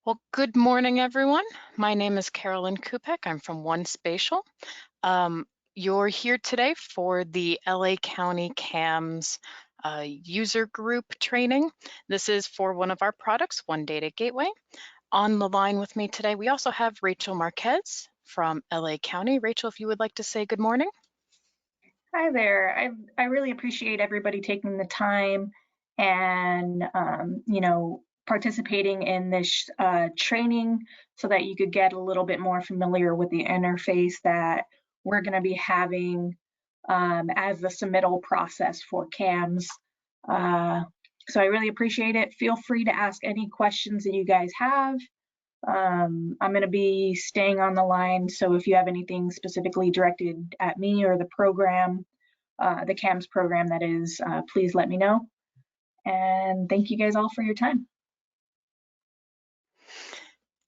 Well, good morning, everyone. My name is Carolyn Kupek. I'm from One Spatial. Um, you're here today for the LA County CAMS user group training. This is for one of our products, One Data Gateway. On the line with me today, we also have Rachel Marquez from LA County. Rachel, if you would like to say good morning. Hi there. I really appreciate everybody taking the time and participating in this training so that you could get a little bit more familiar with the interface that we're going to be having as the submittal process for CAMS. So I really appreciate it. Feel free to ask any questions that you guys have. I'm going to be staying on the line, so if you have anything specifically directed at me or the program, the CAMS program that is, please let me know. And thank you guys all for your time.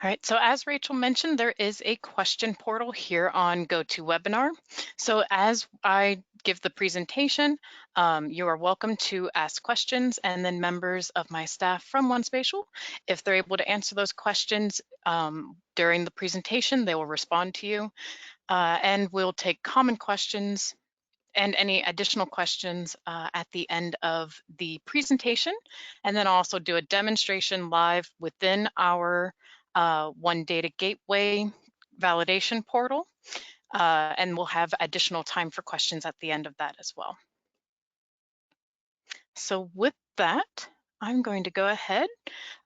All right, so as Rachel mentioned, there is a question portal here on GoToWebinar. So as I give the presentation, you are welcome to ask questions, and then members of my staff from One Spatial, if they're able to answer those questions during the presentation, they will respond to you. And we'll take common questions and any additional questions at the end of the presentation, and then also do a demonstration live within our One Data Gateway validation portal, and we'll have additional time for questions at the end of that as well. So with that, I'm going to go ahead.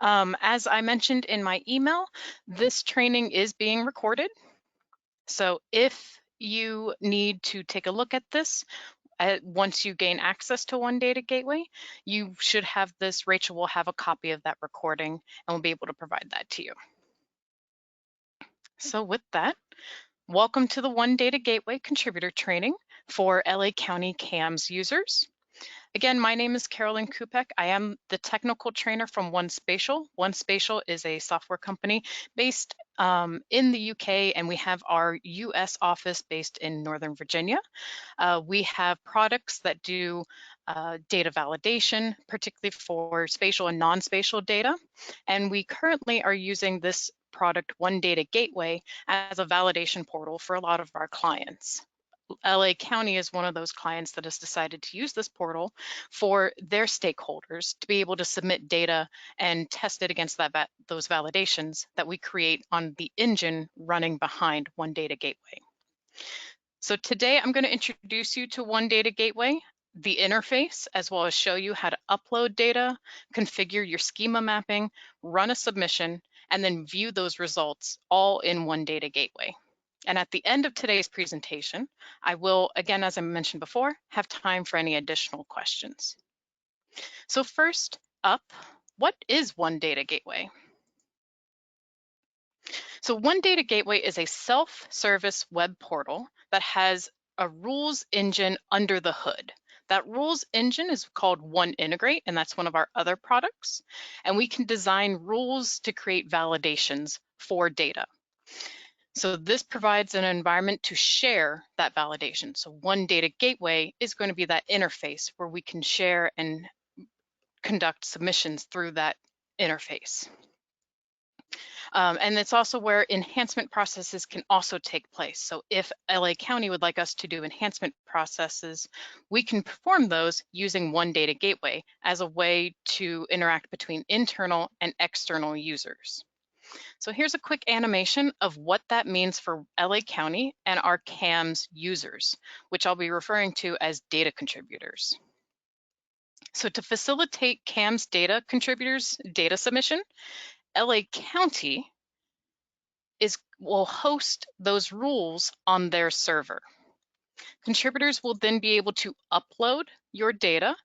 As I mentioned in my email, this training is being recorded. So if you need to take a look at this, once you gain access to One Data Gateway, you should have this. Rachel will have a copy of that recording and will be able to provide that to you. So with that, welcome to the One Data Gateway contributor training for LA County CAMS users. Again, my name is Carolyn Kupek. I am the technical trainer from One Spatial. One Spatial is a software company based in the UK, and we have our US office based in Northern Virginia. We have products that do data validation, particularly for spatial and non-spatial data. And we currently are using this product, One Data Gateway, as a validation portal for a lot of our clients. LA County is one of those clients that has decided to use this portal for their stakeholders to be able to submit data and test it against those validations that we create on the engine running behind One Data Gateway. So today I'm going to introduce you to One Data Gateway, the interface, as well as show you how to upload data, configure your schema mapping, run a submission, and then view those results all in One Data Gateway. And at the end of today's presentation, I will, again, as I mentioned before, have time for any additional questions. So first up, what is One Data Gateway? So One Data Gateway is a self-service web portal that has a rules engine under the hood. That rules engine is called One Integrate, and that's one of our other products. And we can design rules to create validations for data. So this provides an environment to share that validation. So One Data Gateway is going to be that interface where we can share and conduct submissions through that interface. And it's also where enhancement processes can also take place. So if LA County would like us to do enhancement processes, we can perform those using One Data Gateway as a way to interact between internal and external users. So here's a quick animation of what that means for LA County and our CAMS users, which I'll be referring to as data contributors. So to facilitate CAMS data contributors' data submission, LA County will host those rules on their server. Contributors will then be able to upload your data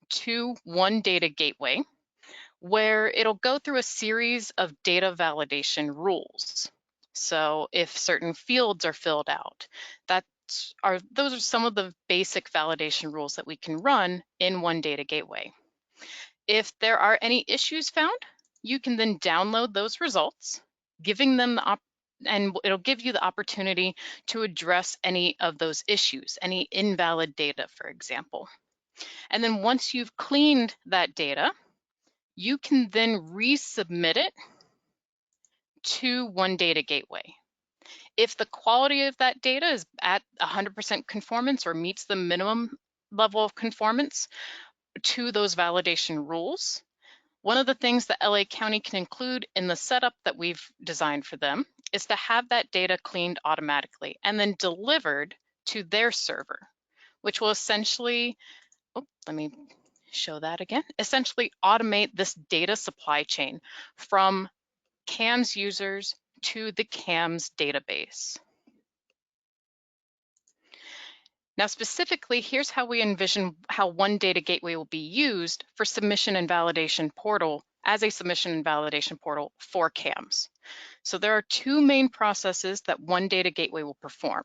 to One Data Gateway, where it'll go through a series of data validation rules. So if certain fields are filled out, those are some of the basic validation rules that we can run in One Data Gateway. If there are any issues found, you can then download those results, giving them and it'll give you the opportunity to address any of those issues, any invalid data, for example. And then once you've cleaned that data, you can then resubmit it to One Data Gateway. If the quality of that data is at 100% conformance or meets the minimum level of conformance to those validation rules, one of the things that LA County can include in the setup that we've designed for them is to have that data cleaned automatically and then delivered to their server, which will essentially, let me show that again, essentially automate this data supply chain from CAMS users to the CAMS database. Now, specifically, here's how we envision how One Data Gateway will be used for submission and validation portal as a submission and validation portal for CAMS. So there are two main processes that One Data Gateway will perform.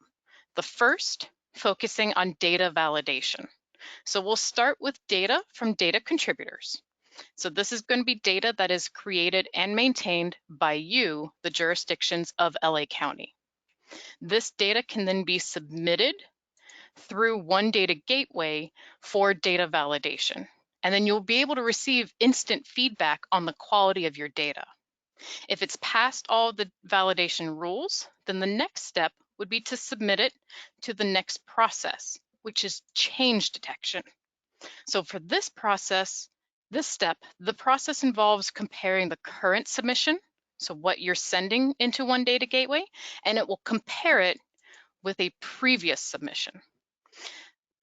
The first, focusing on data validation. So we'll start with data from data contributors. So this is going to be data that is created and maintained by you, the jurisdictions of LA County. This data can then be submitted through One Data Gateway for data validation. And then you'll be able to receive instant feedback on the quality of your data. If it's passed all the validation rules, then the next step would be to submit it to the next process, which is change detection. So for this process, this step, the process involves comparing the current submission, so what you're sending into One Data Gateway, and it will compare it with a previous submission.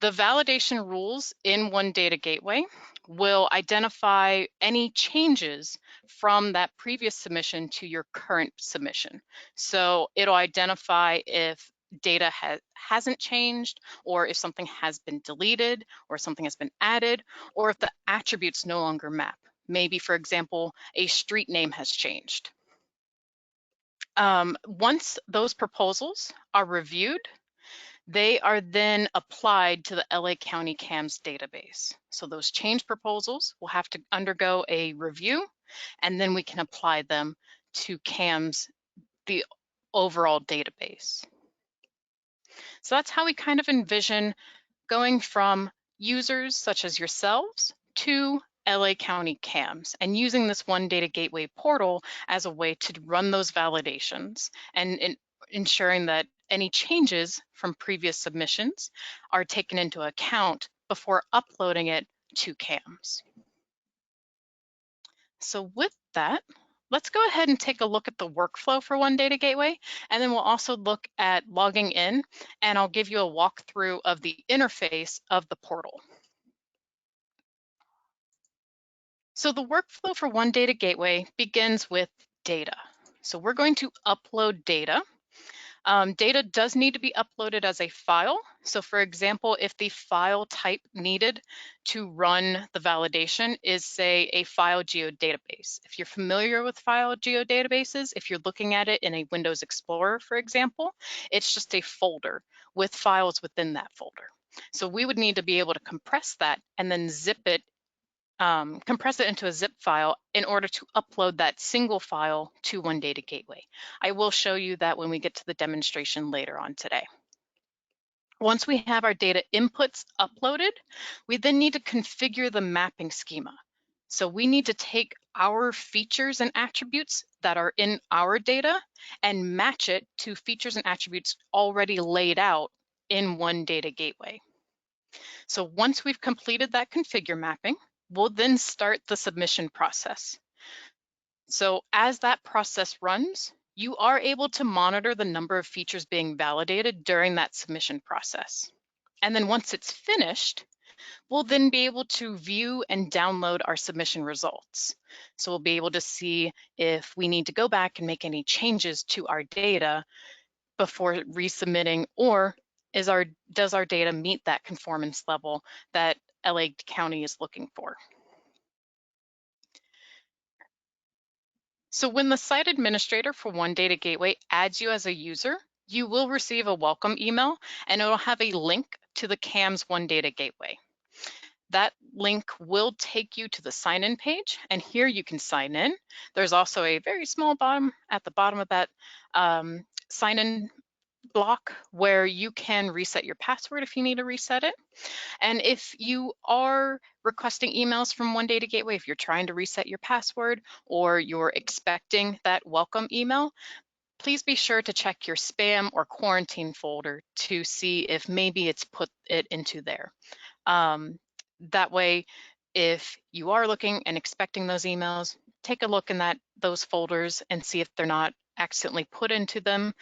The validation rules in One Data Gateway will identify any changes from that previous submission to your current submission. So it'll identify if data hasn't changed, or if something has been deleted, or something has been added, or if the attributes no longer map. Maybe, for example, a street name has changed. Once those proposals are reviewed, they are then applied to the LA County CAMS database. So those change proposals will have to undergo a review, and then we can apply them to CAMS, the overall database. So that's how we kind of envision going from users such as yourselves to LA County CAMS, and using this One Data Gateway portal as a way to run those validations and ensuring that any changes from previous submissions are taken into account before uploading it to CAMS. So with that, let's go ahead and take a look at the workflow for One Data Gateway, and then we'll also look at logging in, and I'll give you a walkthrough of the interface of the portal. So the workflow for One Data Gateway begins with data. So we're going to upload data. Data does need to be uploaded as a file. So for example, if the file type needed to run the validation is, say, a file geodatabase. If you're familiar with file geodatabases, if you're looking at it in a Windows Explorer, for example, it's just a folder with files within that folder. So we would need to be able to compress that and then zip it, compress it into a zip file in order to upload that single file to One Data Gateway. I will show you that when we get to the demonstration later on today. Once we have our data inputs uploaded, we then need to configure the mapping schema. So we need to take our features and attributes that are in our data and match it to features and attributes already laid out in One Data Gateway. So once we've completed that configure mapping, we'll then start the submission process. So as that process runs, you are able to monitor the number of features being validated during that submission process. And then once it's finished, we'll then be able to view and download our submission results. So we'll be able to see if we need to go back and make any changes to our data before resubmitting, or does our data meet that conformance level that LA County is looking for. So when the site administrator for One Data Gateway adds you as a user, you will receive a welcome email, and it'll have a link to the CAMS One Data Gateway. That link will take you to the sign-in page, and here you can sign in. There's also a very small bottom at the bottom of that sign-in block where you can reset your password if you need to reset it. And if you are requesting emails from One Data Gateway, if you're trying to reset your password or you're expecting that welcome email, please be sure to check your spam or quarantine folder to see if maybe it's put it into there. That way, if you are looking and expecting those emails, take a look in those folders and see if they're not accidentally put into them,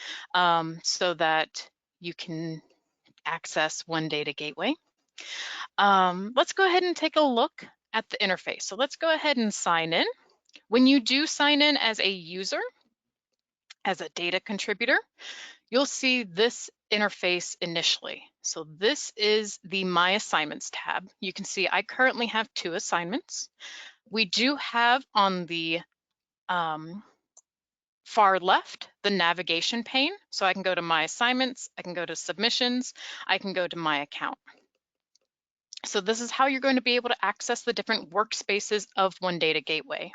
so that you can access One Data Gateway. Let's go ahead and take a look at the interface. So let's go ahead and sign in. When you do sign in as a user, as a data contributor, you'll see this interface initially. So this is the My Assignments tab. You can see I currently have 2 assignments. We do have on the far left the navigation pane. So I can go to My Assignments, I can go to Submissions, I can go to My Account. So this is how you're going to be able to access the different workspaces of One Data Gateway.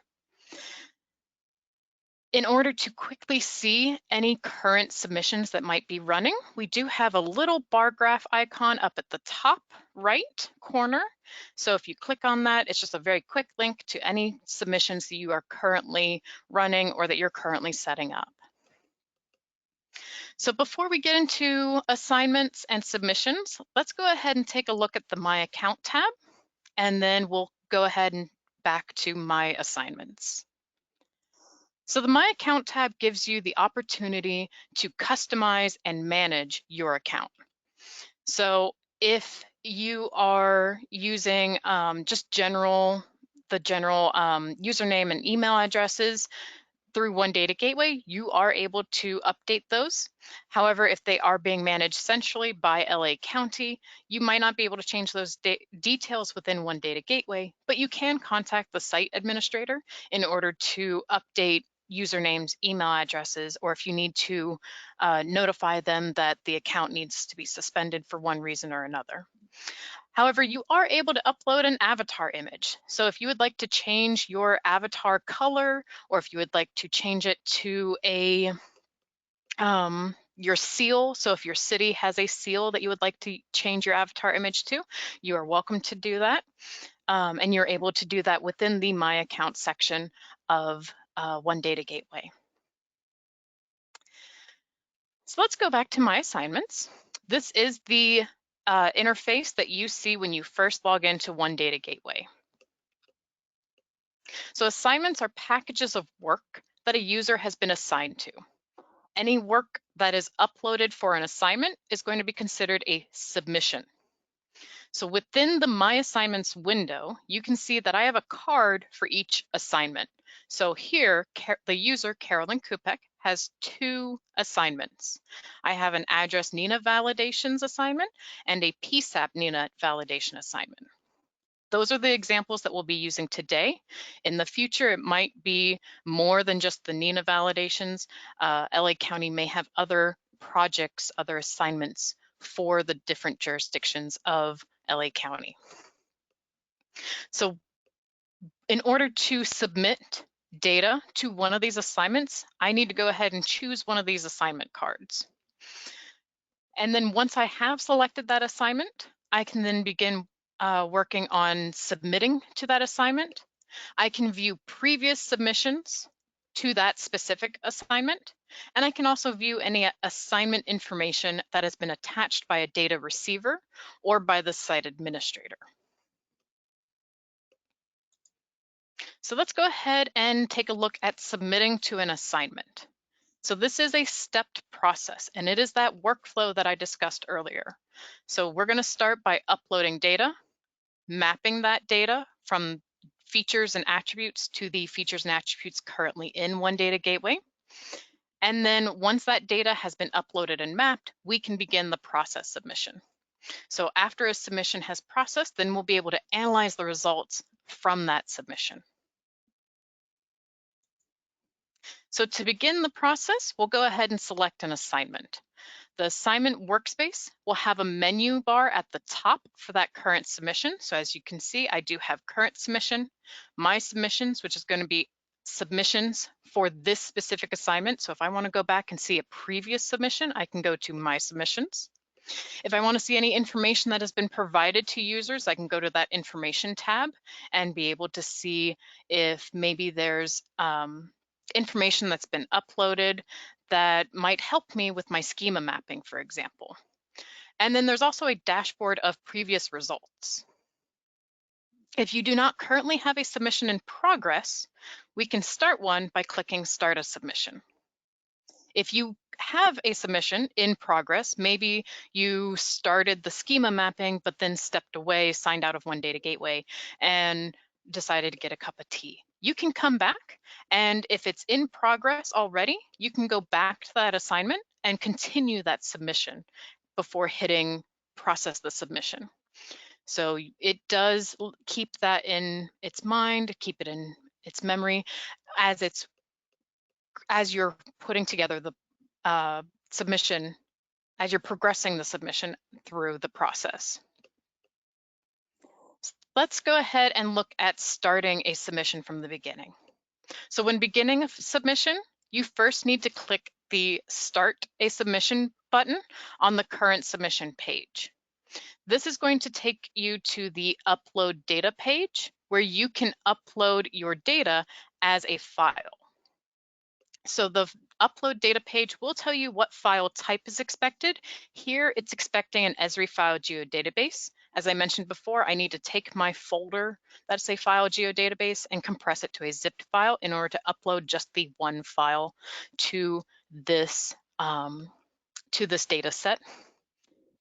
In order to quickly see any current submissions that might be running, we do have a little bar graph icon up at the top right corner. So if you click on that, it's just a very quick link to any submissions that you are currently running or that you're currently setting up. So before we get into assignments and submissions, let's go ahead and take a look at the My Account tab, and then we'll go ahead and back to My Assignments. So the My Account tab gives you the opportunity to customize and manage your account. So if you are using just the general username and email addresses through One Data Gateway, you are able to update those. However, if they are being managed centrally by LA County, you might not be able to change those details within One Data Gateway, but you can contact the site administrator in order to update usernames, email addresses, or if you need to notify them that the account needs to be suspended for one reason or another. However, you are able to upload an avatar image. So if you would like to change your avatar color, or if you would like to change it to a your seal, so if your city has a seal that you would like to change your avatar image to, you are welcome to do that. And you're able to do that within the My Account section of One Data Gateway. So let's go back to My Assignments. This is the interface that you see when you first log into One Data Gateway. So assignments are packages of work that a user has been assigned to. Any work that is uploaded for an assignment is going to be considered a submission. So within the My Assignments window, you can see that I have a card for each assignment. So here, the user, Carolyn Kupek, has 2 assignments. I have an Address NINA validations assignment and a PSAP NINA validation assignment. Those are the examples that we'll be using today. In the future, it might be more than just the NINA validations. LA County may have other projects, other assignments for the different jurisdictions of LA County. So in order to submit data to one of these assignments, I need to go ahead and choose one of these assignment cards. And then once I have selected that assignment, I can then begin working on submitting to that assignment. I can view previous submissions to that specific assignment, and I can also view any assignment information that has been attached by a data receiver or by the site administrator. So let's go ahead and take a look at submitting to an assignment. So this is a stepped process, and it is that workflow that I discussed earlier. So we're going to start by uploading data, mapping that data from features and attributes to the features and attributes currently in One Data Gateway. And then once that data has been uploaded and mapped, we can begin the process submission. So after a submission has processed, then we'll be able to analyze the results from that submission. So to begin the process, we'll go ahead and select an assignment. The assignment workspace will have a menu bar at the top for that current submission. So as you can see, I do have current submission, my submissions, which is going to be submissions for this specific assignment. So if I want to go back and see a previous submission, I can go to My Submissions. If I want to see any information that has been provided to users, I can go to that Information tab and be able to see if maybe there's information that's been uploaded that might help me with my schema mapping, for example. And then there's also a dashboard of previous results. If you do not currently have a submission in progress, we can start one by clicking Start a Submission. If you have a submission in progress, maybe you started the schema mapping, but then stepped away, signed out of One Data Gateway, and decided to get a cup of tea. You can come back, and if it's in progress already, you can go back to that assignment and continue that submission before hitting Process the Submission. So it does keep that in its mind, keep it in its memory as you're putting together the submission, as you're progressing the submission through the process. Let's go ahead and look at starting a submission from the beginning. So when beginning a submission, you first need to click the Start a Submission button on the current submission page. This is going to take you to the Upload Data page where you can upload your data as a file. So the Upload Data page will tell you what file type is expected. Here it's expecting an Esri file geodatabase. As I mentioned before, I need to take my folder that's a file geodatabase and compress it to a zipped file in order to upload just the one file to this data set.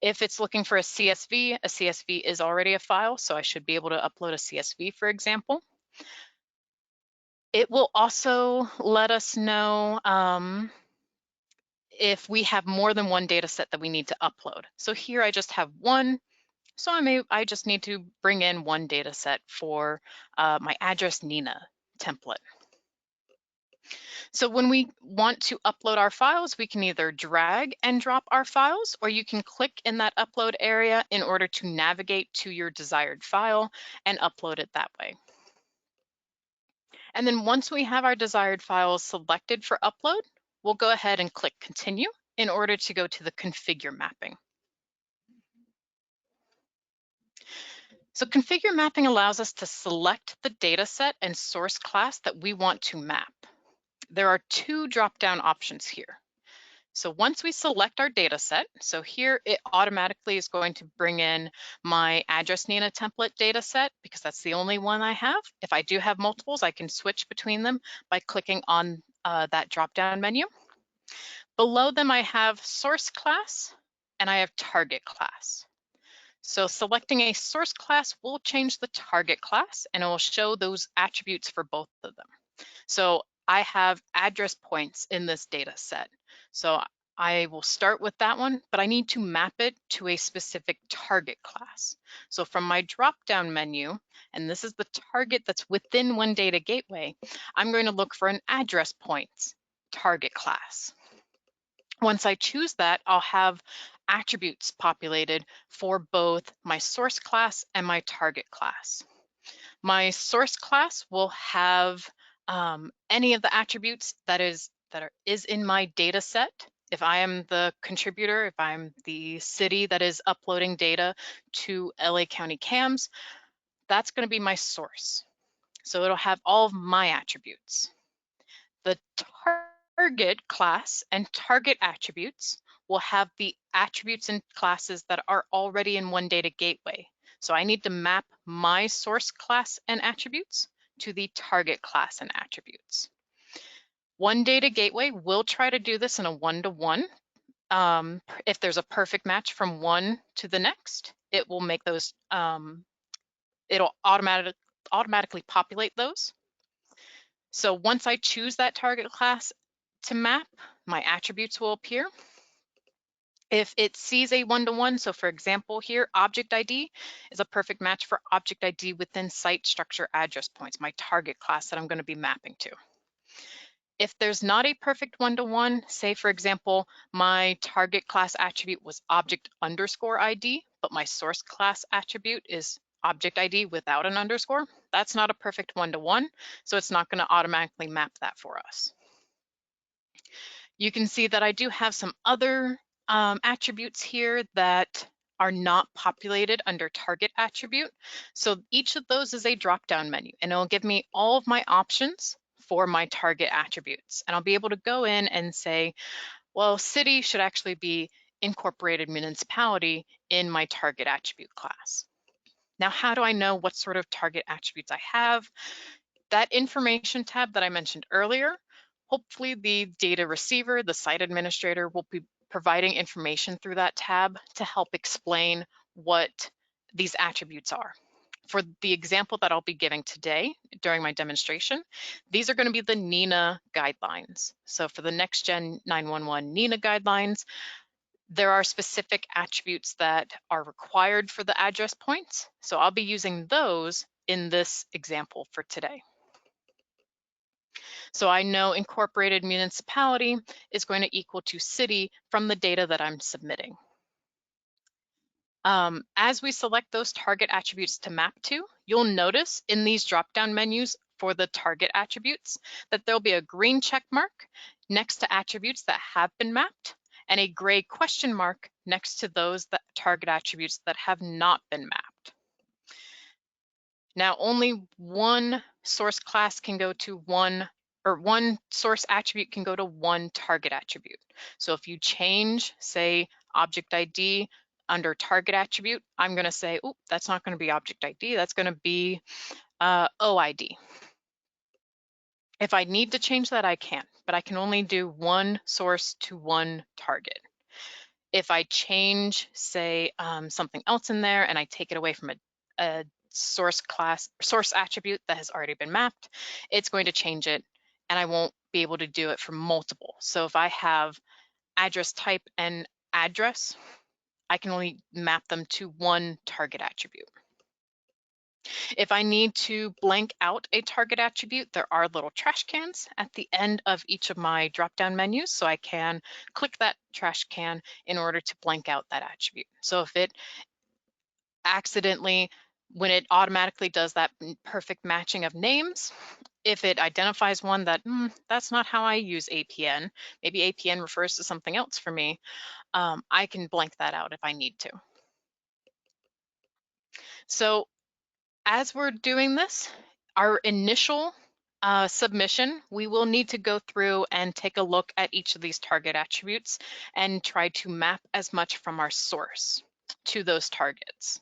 If it's looking for a CSV is already a file, so I should be able to upload a CSV, for example. It will also let us know if we have more than one data set that we need to upload. So here I just have one, so I just need to bring in one data set for my address Nina template. So when we want to upload our files, we can either drag and drop our files, or you can click in that upload area in order to navigate to your desired file and upload it that way. And then once we have our desired files selected for upload, we'll go ahead and click Continue in order to go to the Configure Mapping. So Configure Mapping allows us to select the data set and source class that we want to map. There are two drop-down options here. So once we select our data set, so here it automatically is going to bring in my address Nina template data set because that's the only one I have. If I do have multiples, I can switch between them by clicking on that drop-down menu. Below them, I have source class and I have target class. So selecting a source class will change the target class and it will show those attributes for both of them. So I have address points in this data set. So I will start with that one, but I need to map it to a specific target class. So from my drop-down menu, and this is the target that's within One Data Gateway, I'm going to look for an address points target class. Once I choose that, I'll have attributes populated for both my source class and my target class. My source class will have any of the attributes that is in my data set. If I am the contributor, if I'm the city that is uploading data to LA County CAMS, that's going to be my source. So it'll have all of my attributes. The target class and target attributes will have the attributes and classes that are already in One Data Gateway. So I need to map my source class and attributes to the target class and attributes. One Data Gateway will try to do this in a one-to-one. If there's a perfect match from one to the next, it will make those, it'll automatically populate those. So once I choose that target class to map, my attributes will appear. If it sees a one-to-one, so for example here, object ID is a perfect match for object ID within site structure address points, my target class that I'm going to be mapping to. If there's not a perfect one-to-one, say for example, my target class attribute was object underscore ID, but my source class attribute is object ID without an underscore, that's not a perfect one-to-one, so it's not going to automatically map that for us. You can see that I do have some other attributes here that are not populated under target attribute. So each of those is a drop-down menu, and it'll give me all of my options for my target attributes. And I'll be able to go in and say, well, city should actually be incorporated municipality in my target attribute class. Now, how do I know what sort of target attributes I have? That information tab that I mentioned earlier, hopefully the data receiver, the site administrator, will be providing information through that tab to help explain what these attributes are. For the example that I'll be giving today during my demonstration, these are going to be the NENA guidelines. So for the Next Gen 911 NENA guidelines, there are specific attributes that are required for the address points. So I'll be using those in this example for today. So I know incorporated municipality is going to equal to city from the data that I'm submitting. As we select those target attributes to map to, you'll notice in these drop-down menus for the target attributes that there'll be a green check mark next to attributes that have been mapped and a gray question mark next to those that target attributes that have not been mapped. Now, only one source class can go to one, or one source attribute can go to one target attribute. So if you change, say, object ID under target attribute, I'm going to say, oh, that's not going to be object ID, that's going to be OID. If I need to change that, I can, but I can only do one source to one target. If I change, say, something else in there and I take it away from a source attribute that has already been mapped, it's going to change it and I won't be able to do it for multiple. So if I have address type and address, I can only map them to one target attribute. If I need to blank out a target attribute, there are little trash cans at the end of each of my drop-down menus, so I can click that trash can in order to blank out that attribute. So if it accidentally, when it automatically does that perfect matching of names, if it identifies one that, that's not how I use APN, maybe APN refers to something else for me, I can blank that out if I need to. So as we're doing this, our initial submission, we will need to go through and take a look at each of these target attributes and try to map as much from our source to those targets.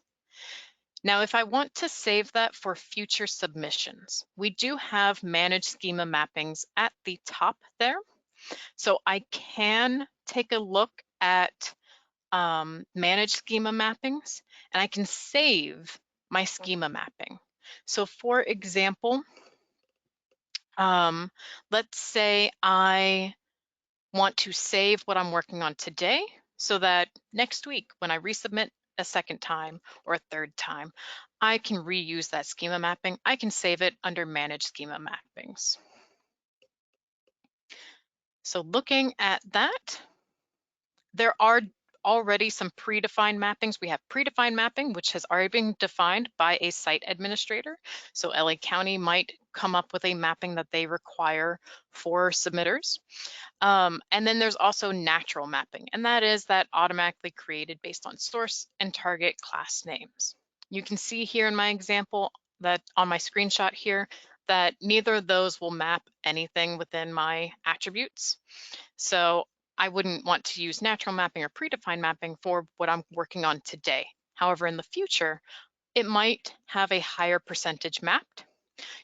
Now, if I want to save that for future submissions, we do have managed schema mappings at the top there. So I can take a look at manage schema mappings, and I can save my schema mapping. So for example, let's say I want to save what I'm working on today so that next week when I resubmit a second time or a third time, I can reuse that schema mapping. I can save it under manage schema mappings. So looking at that, there are already some predefined mappings. We have predefined mapping, which has already been defined by a site administrator. So LA County might come up with a mapping that they require for submitters. And then there's also natural mapping, and that is that automatically created based on source and target class names. You can see here in my example that on my screenshot here that neither of those will map anything within my attributes. So I wouldn't want to use natural mapping or predefined mapping for what I'm working on today. However, in the future, it might have a higher percentage mapped.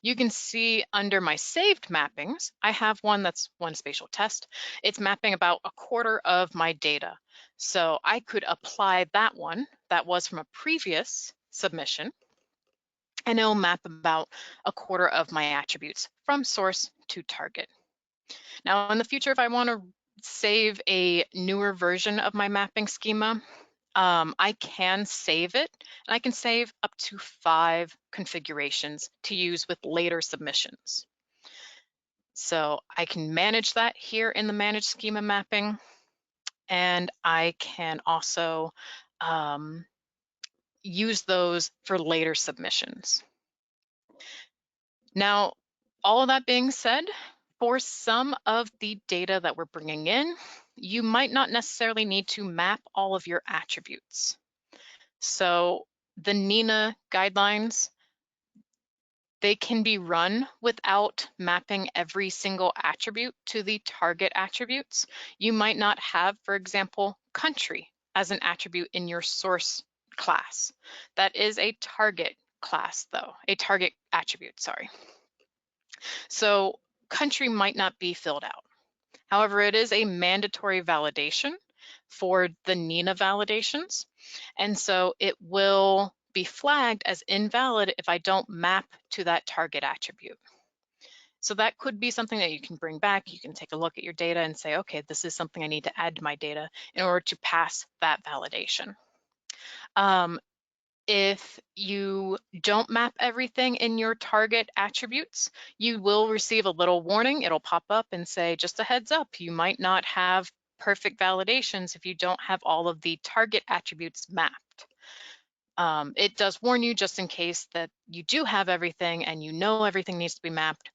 You can see under my saved mappings, I have one that's one spatial test. It's mapping about a quarter of my data. So I could apply that one that was from a previous submission, and it'll map about a quarter of my attributes from source to target. Now, in the future, if I want to save a newer version of my mapping schema, I can save it, and I can save up to 5 configurations to use with later submissions. So I can manage that here in the manage schema mapping, and I can also use those for later submissions. Now, all of that being said, for some of the data that we're bringing in, you might not necessarily need to map all of your attributes. So the NINA guidelines, they can be run without mapping every single attribute to the target attributes. You might not have, for example, country as an attribute in your source class. That is a target class though, a target attribute, sorry. So country might not be filled out. However, it is a mandatory validation for the NINA validations. And so it will be flagged as invalid if I don't map to that target attribute. So that could be something that you can bring back. You can take a look at your data and say, okay, this is something I need to add to my data in order to pass that validation. If you don't map everything in your target attributes, you will receive a little warning. It'll pop up and say, just a heads up, you might not have perfect validations if you don't have all of the target attributes mapped. It does warn you just in case that you do have everything and you know everything needs to be mapped.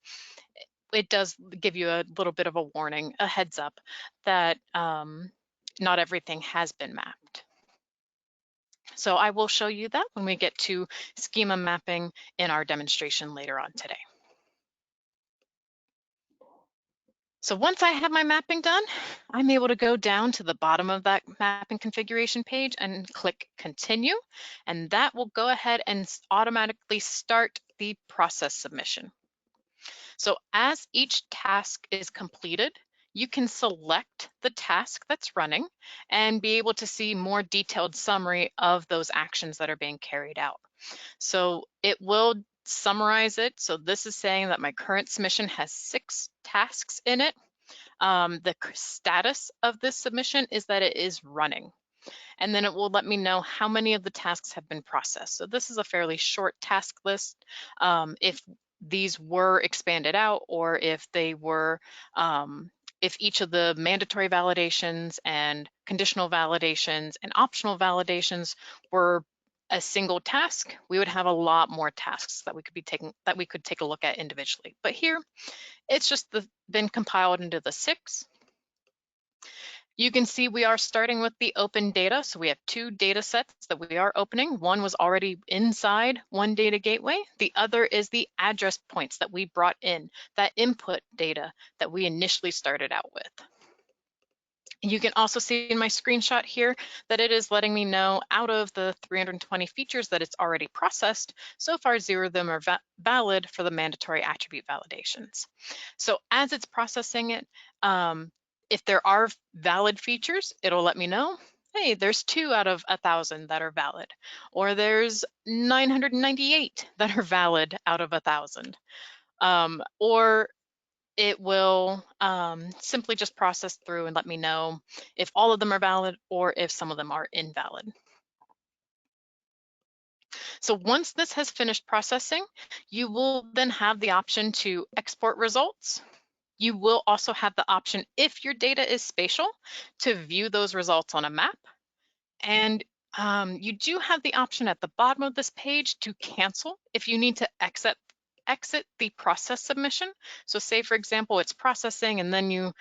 It does give you a little bit of a warning, a heads up that not everything has been mapped. So I will show you that when we get to schema mapping in our demonstration later on today. So once I have my mapping done, I'm able to go down to the bottom of that mapping configuration page and click continue, and that will go ahead and automatically start the process submission. So as each task is completed, you can select the task that's running and be able to see more detailed summary of those actions that are being carried out. So it will summarize it. So this is saying that my current submission has 6 tasks in it. The status of this submission is that it is running. And then it will let me know how many of the tasks have been processed. So this is a fairly short task list. If these were expanded out, or if they were, if each of the mandatory validations and conditional validations and optional validations were a single task, we would have a lot more tasks that we could take a look at individually. But here, it's just been compiled into the 6. You can see we are starting with the open data. So we have 2 data sets that we are opening. One was already inside one data gateway. The other is the address points that we brought in, that input data that we initially started out with. You can also see in my screenshot here that it is letting me know out of the 320 features that it's already processed, so far 0 of them are valid for the mandatory attribute validations. So as it's processing it, if there are valid features, it'll let me know, hey, there's 2 out of 1,000 that are valid, or there's 998 that are valid out of 1,000. Or it will simply just process through and let me know if all of them are valid or if some of them are invalid. So once this has finished processing, you will then have the option to export results. You will also have the option, if your data is spatial, to view those results on a map. And you do have the option at the bottom of this page to cancel if you need to exit the process submission. So say, for example, it's processing and then you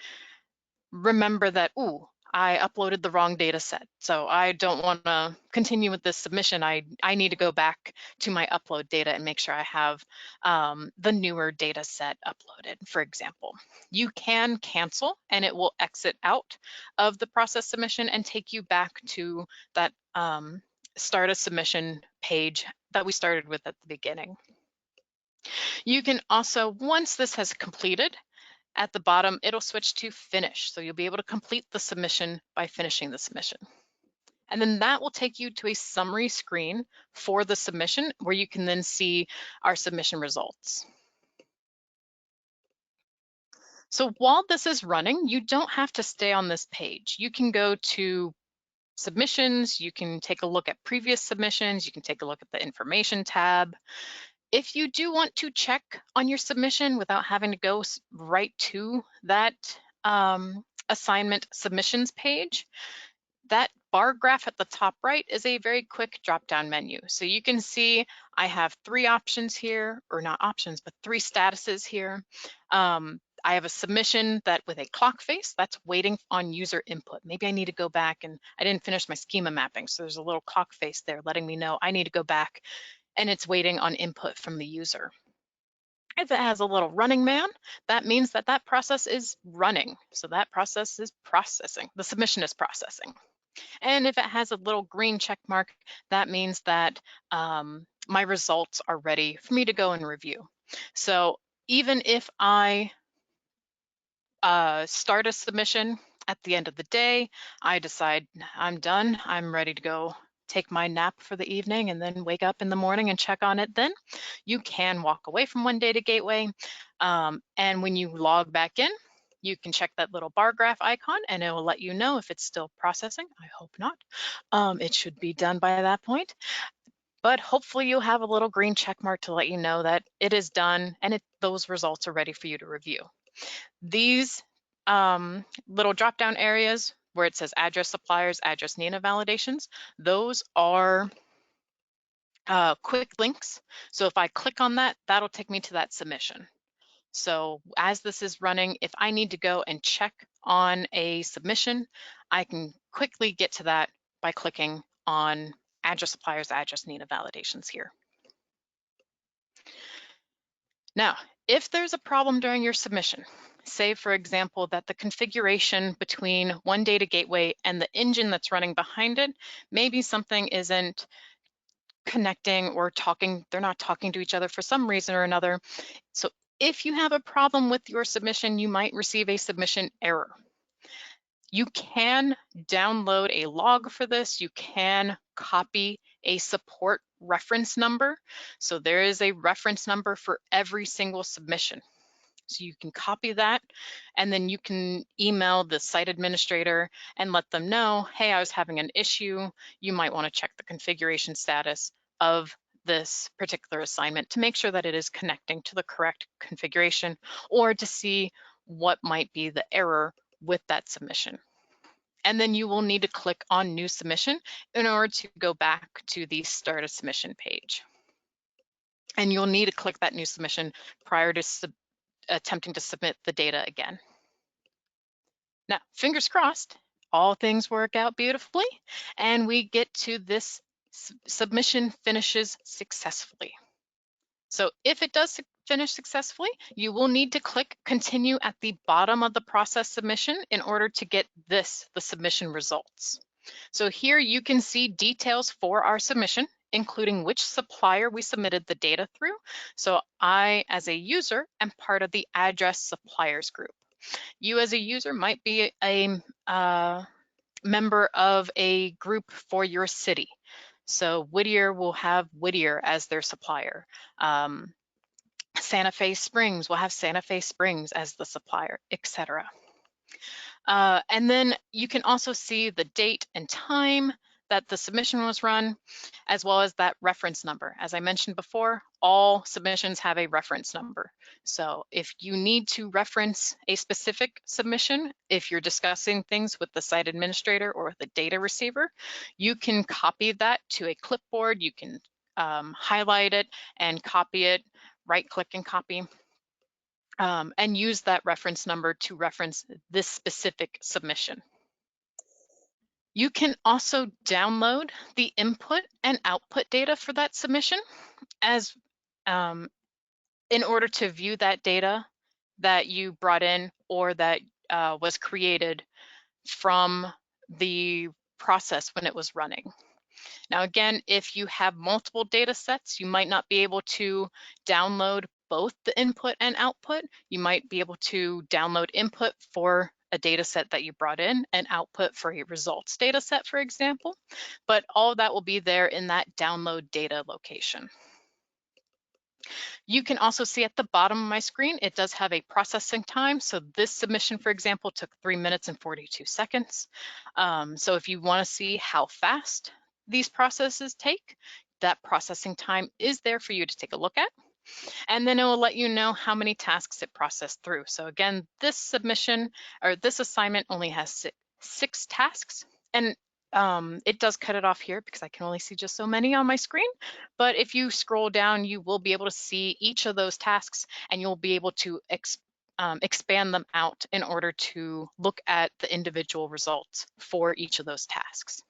remember that, ooh, I uploaded the wrong data set. So I don't want to continue with this submission. I need to go back to my upload data and make sure I have the newer data set uploaded, for example. You can cancel and it will exit out of the process submission and take you back to that start a submission page that we started with at the beginning. You can also, once this has completed, at the bottom, it'll switch to finish. So you'll be able to complete the submission by finishing the submission. And then that will take you to a summary screen for the submission where you can then see our submission results. So while this is running, you don't have to stay on this page. You can go to submissions, you can take a look at previous submissions, you can take a look at the information tab. If you do want to check on your submission without having to go right to that assignment submissions page, that bar graph at the top right is a very quick drop-down menu. So you can see I have 3 options here, or not options, but 3 statuses here. I have a submission that with a clock face that's waiting on user input. Maybe I need to go back, and I didn't finish my schema mapping, so there's a little clock face there letting me know I need to go back, and it's waiting on input from the user. If it has a little running man, that means that that process is running. So that process is processing. The submission is processing. And if it has a little green check mark, that means that my results are ready for me to go and review. So even if I start a submission at the end of the day, I decide I'm done, I'm ready to go take my nap for the evening and then wake up in the morning and check on it, then you can walk away from One Data Gateway. And when you log back in, you can check that little bar graph icon and it will let you know if it's still processing. I hope not. It should be done by that point. But hopefully you'll have a little green check mark to let you know that it is done and those results are ready for you to review. These little drop-down areas where it says address suppliers, address NINA validations, those are quick links. So if I click on that, that'll take me to that submission. So as this is running, if I need to go and check on a submission, I can quickly get to that by clicking on address suppliers, address NINA validations here. Now, if there's a problem during your submission, say for example that the configuration between One Data Gateway and the engine that's running behind it, maybe something isn't connecting or talking, they're not talking to each other for some reason or another. So if you have a problem with your submission, you might receive a submission error. You can download a log for this. You can copy a support reference number. So there is a reference number for every single submission. So you can copy that and then you can email the site administrator and let them know, hey, I was having an issue. You might want to check the configuration status of this particular assignment to make sure that it is connecting to the correct configuration or to see what might be the error with that submission. And then you will need to click on New Submission in order to go back to the Start a Submission page. And you'll need to click that new submission prior to attempting to submit the data again. Now, fingers crossed, all things work out beautifully, and we get to this submission finishes successfully. So if it does finish successfully, you will need to click continue at the bottom of the process submission in order to get the submission results. So here you can see details for our submission, including which supplier we submitted the data through. So I, as a user, am part of the address suppliers group. You as a user might be a member of a group for your city. So Whittier will have Whittier as their supplier. Santa Fe Springs will have Santa Fe Springs as the supplier, etc. And then you can also see the date and time that the submission was run, as well as that reference number. As I mentioned before, all submissions have a reference number. So if you need to reference a specific submission, if you're discussing things with the site administrator or the data receiver, you can copy that to a clipboard. You can highlight it and copy it, right-click and copy. And use that reference number to reference this specific submission. You can also download the input and output data for that submission as in order to view that data that you brought in or that was created from the process when it was running. Now, again, if you have multiple data sets, you might not be able to download both the input and output. You might be able to download input for a data set that you brought in and output for a results data set, for example, but all of that will be there in that download data location. You can also see at the bottom of my screen, it does have a processing time. So this submission, for example, took 3 minutes and 42 seconds. So if you want to see how fast these processes take, that processing time is there for you to take a look at. And then it will let you know how many tasks it processed through. So again, this submission or this assignment only has six tasks. And It does cut it off here because I can only see just so many on my screen. But if you scroll down, you will be able to see each of those tasks, and you'll be able to expand them out in order to look at the individual results for each of those tasks.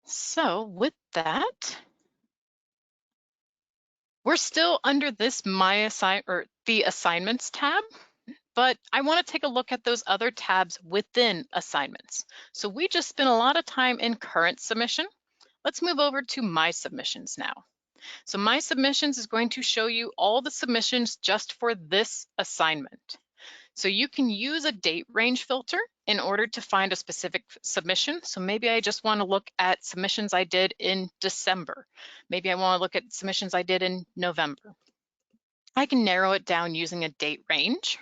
So with that, we're still under this the assignments tab, but I want to take a look at those other tabs within assignments. So we just spent a lot of time in current submission. Let's move over to my submissions now. So my submissions is going to show you all the submissions just for this assignment. So you can use a date range filter in order to find a specific submission. So maybe I just want to look at submissions I did in December. Maybe I want to look at submissions I did in November. I can narrow it down using a date range.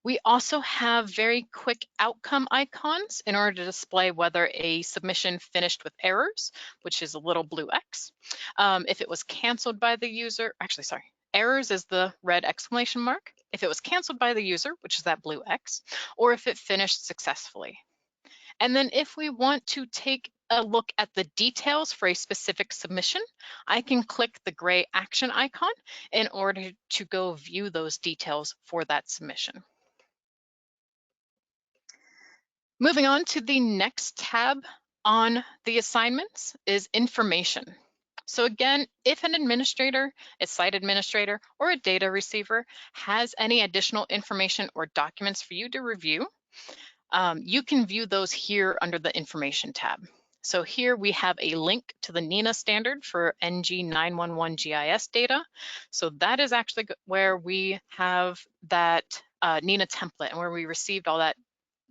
We also have very quick outcome icons in order to display whether a submission finished with errors, which is a little blue X. If it was canceled by the user, actually, sorry, errors is the red exclamation mark. If it was canceled by the user, which is that blue X, or if it finished successfully. And then if we want to take a look at the details for a specific submission, I can click the gray action icon in order to go view those details for that submission. Moving on to the next tab on the assignments is information. So again, if an administrator, a site administrator, or a data receiver has any additional information or documents for you to review, you can view those here under the information tab. So here we have a link to the NINA standard for NG 911 GIS data. So that is actually where we have that NINA template and where we received all that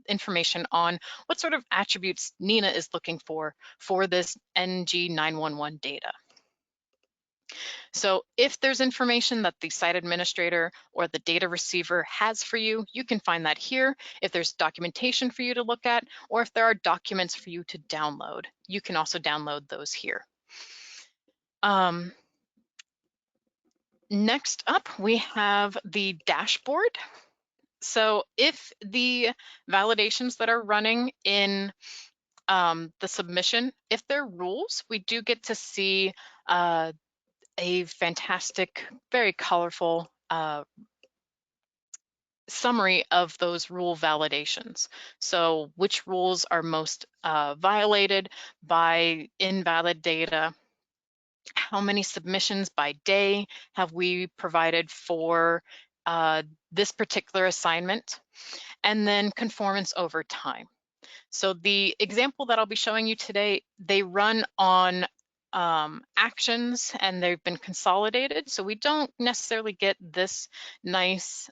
information on what sort of attributes NINA is looking for this NG 911 data. So if there's information that the site administrator or the data receiver has for you, you can find that here. If there's documentation for you to look at, or if there are documents for you to download, you can also download those here. Next up, we have the dashboard. So if the validations that are running in the submission, if they're rules, we do get to see a fantastic, very colorful summary of those rule validations. So which rules are most violated by invalid data? How many submissions by day have we provided for this particular assignment? And then conformance over time. So the example that I'll be showing you today, they run on actions and they've been consolidated. So we don't necessarily get this nice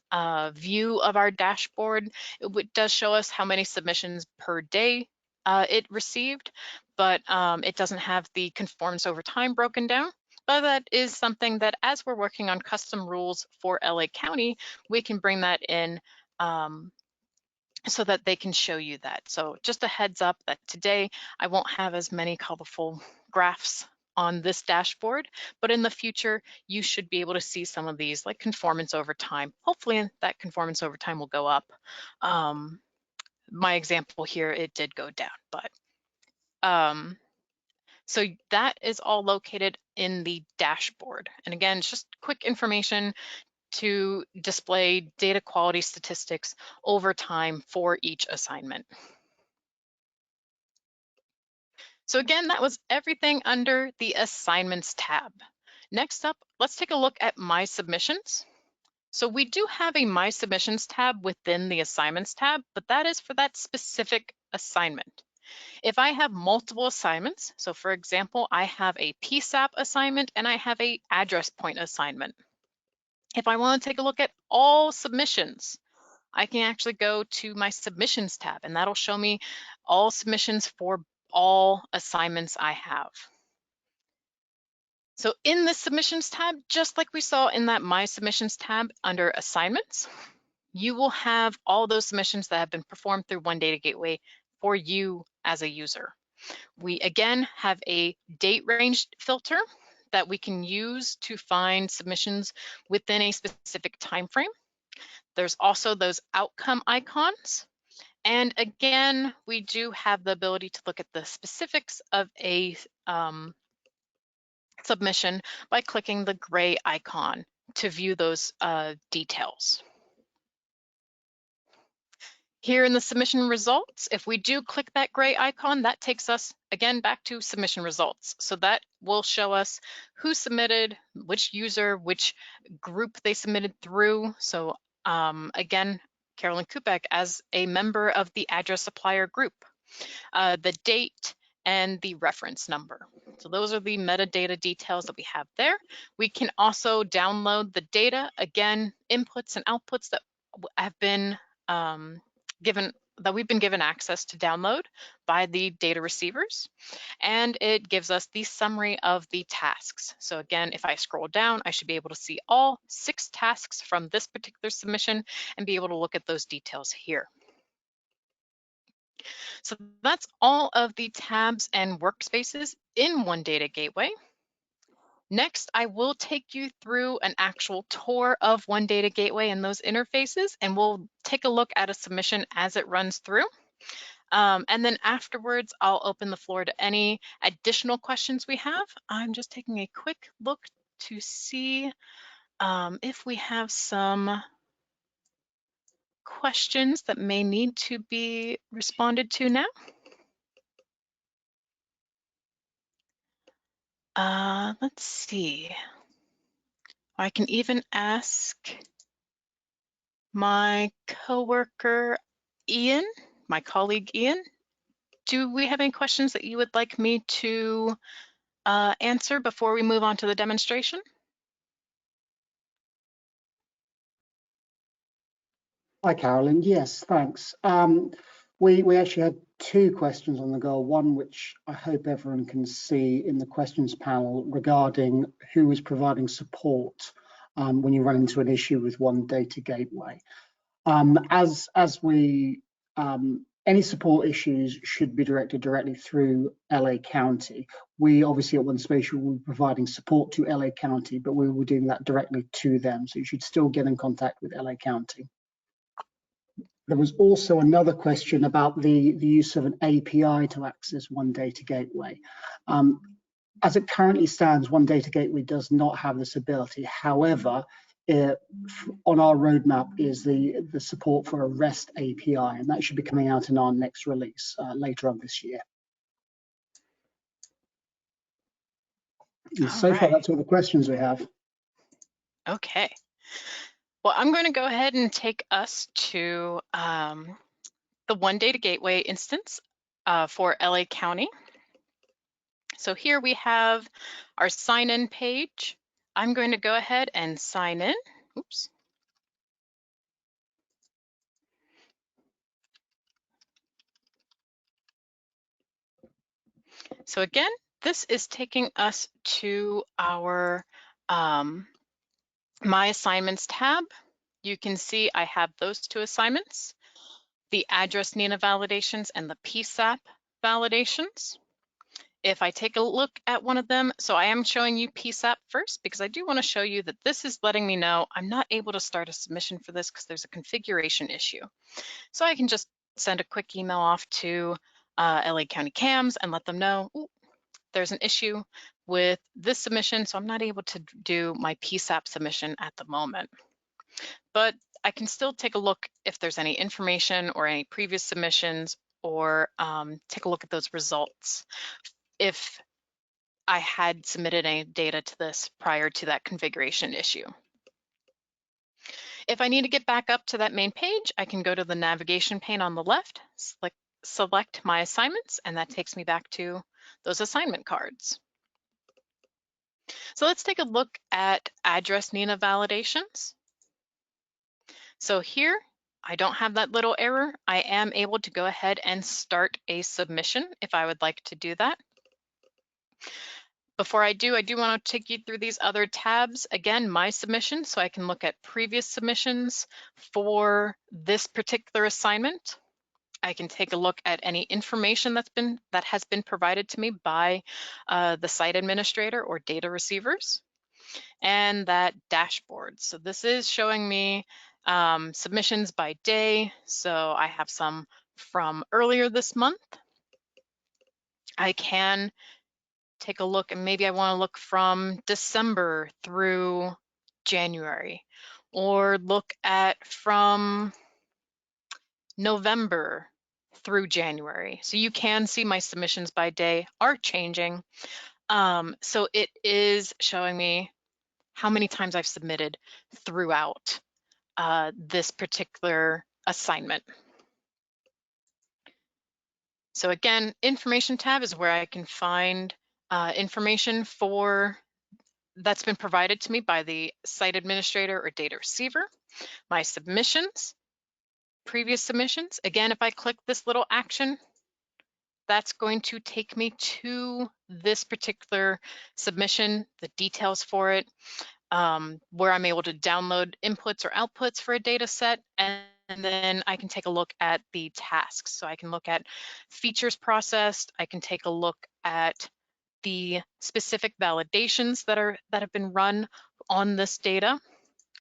view of our dashboard. It does show us how many submissions per day it received, but it doesn't have the conformance over time broken down. But that is something that as we're working on custom rules for LA County, we can bring that in so that they can show you that. So just a heads up that today I won't have as many colorful graphs on this dashboard, but in the future, you should be able to see some of these like conformance over time. Hopefully that conformance over time will go up. My example here, it did go down, but so that is all located in the dashboard. And again, it's just quick information to display data quality statistics over time for each assignment. So again, that was everything under the assignments tab. Next up, let's take a look at my submissions. So we do have a my submissions tab within the assignments tab, but that is for that specific assignment. If I have multiple assignments, so for example, I have a PSAP assignment and I have a address point assignment. If I want to take a look at all submissions, I can actually go to my submissions tab and that'll show me all submissions for all assignments I have. So in the submissions tab, just like we saw in that My Submissions tab under assignments, you will have all those submissions that have been performed through One Data Gateway for you as a user. We again have a date range filter that we can use to find submissions within a specific time frame. There's also those outcome icons. And again, we do have the ability to look at the specifics of a submission by clicking the gray icon to view those details. Here in the submission results, if we do click that gray icon, that takes us again back to submission results. So that will show us who submitted, which user, which group they submitted through. So again, Carolyn Kupek as a member of the address supplier group, the date, and the reference number. So those are the metadata details that we have there. We can also download the data, again, inputs and outputs that have been we've been given access to download by the data receivers, and it gives us the summary of the tasks. So again, if I scroll down, I should be able to see all 6 tasks from this particular submission and be able to look at those details here. So that's all of the tabs and workspaces in One Data Gateway. Next, I will take you through an actual tour of One Data Gateway and those interfaces, and we'll take a look at a submission as it runs through. And then afterwards, I'll open the floor to any additional questions we have. I'm just taking a quick look to see if we have some questions that may need to be responded to now. Let's see. I can even ask my coworker, Ian, my colleague, Ian. Do we have any questions that you would like me to answer before we move on to the demonstration? Hi, Carolyn. Yes, thanks. We actually had 2 questions on the go, one which I hope everyone can see in the questions panel regarding who is providing support when you run into an issue with One Data Gateway. Any support issues should be directed directly through LA County. We obviously at OneSpace will be providing support to LA County, but we will be doing that directly to them. So you should still get in contact with LA County. There was also another question about the use of an API to access One Data Gateway. As it currently stands, One Data Gateway does not have this ability. However, on our roadmap is the support for a REST API, and that should be coming out in our next release later on this year. And so far, that's all the questions we have. Okay. Well, I'm going to go ahead and take us to the One Data Gateway instance for LA County. So here we have our sign-in page. I'm going to go ahead and sign in. Oops. So again, this is taking us to our My Assignments tab. You can see I have those 2 assignments, the address NINA validations and the PSAP validations. If I take a look at one of them, so I am showing you PSAP first because I do want to show you that this is letting me know I'm not able to start a submission for this because there's a configuration issue. So I can just send a quick email off to LA County CAMS and let them know, there's an issue with this submission, so I'm not able to do my PSAP submission at the moment. But I can still take a look if there's any information or any previous submissions, or take a look at those results if I had submitted any data to this prior to that configuration issue. If I need to get back up to that main page, I can go to the navigation pane on the left, select My Assignments, and that takes me back to those assignment cards. So let's take a look at address NINA validations. So here, I don't have that little error. I am able to go ahead and start a submission if I would like to do that. Before I do want to take you through these other tabs. Again, My Submissions, so I can look at previous submissions for this particular assignment. I can take a look at any information that has been provided to me by the site administrator or data receivers, and that dashboard. So this is showing me submissions by day. So I have some from earlier this month. I can take a look, and maybe I want to look from December through January, or look at from November through January. So you can see my submissions by day are changing. So it is showing me how many times I've submitted throughout this particular assignment. So again, information tab is where I can find information that's been provided to me by the site administrator or data receiver, my submissions, previous submissions. Again, if I click this little action, that's going to take me to this particular submission, the details for it, where I'm able to download inputs or outputs for a data set, and then I can take a look at the tasks. So I can look at features processed, I can take a look at the specific validations that have been run on this data,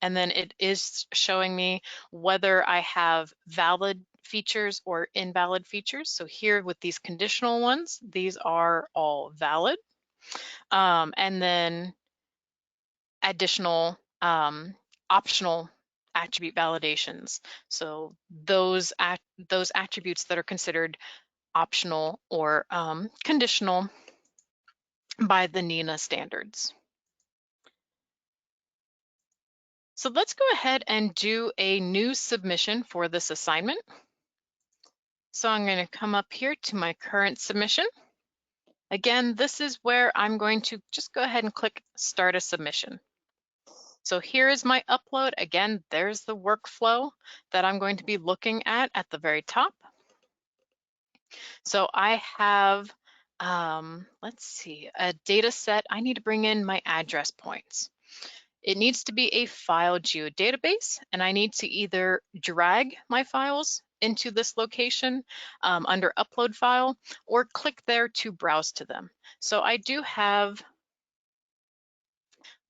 and then it is showing me whether I have valid features or invalid features. So here with these conditional ones, these are all valid. And then additional optional attribute validations. So those attributes that are considered optional or conditional by the NINA standards. So let's go ahead and do a new submission for this assignment. So I'm going to come up here to my current submission. Again, this is where I'm going to just go ahead and click Start a Submission. So here is my upload. Again, there's the workflow that I'm going to be looking at the very top. So I have, let's see, a data set. I need to bring in my address points. It needs to be a file geodatabase, and I need to either drag my files into this location under upload file, or click there to browse to them. So I do have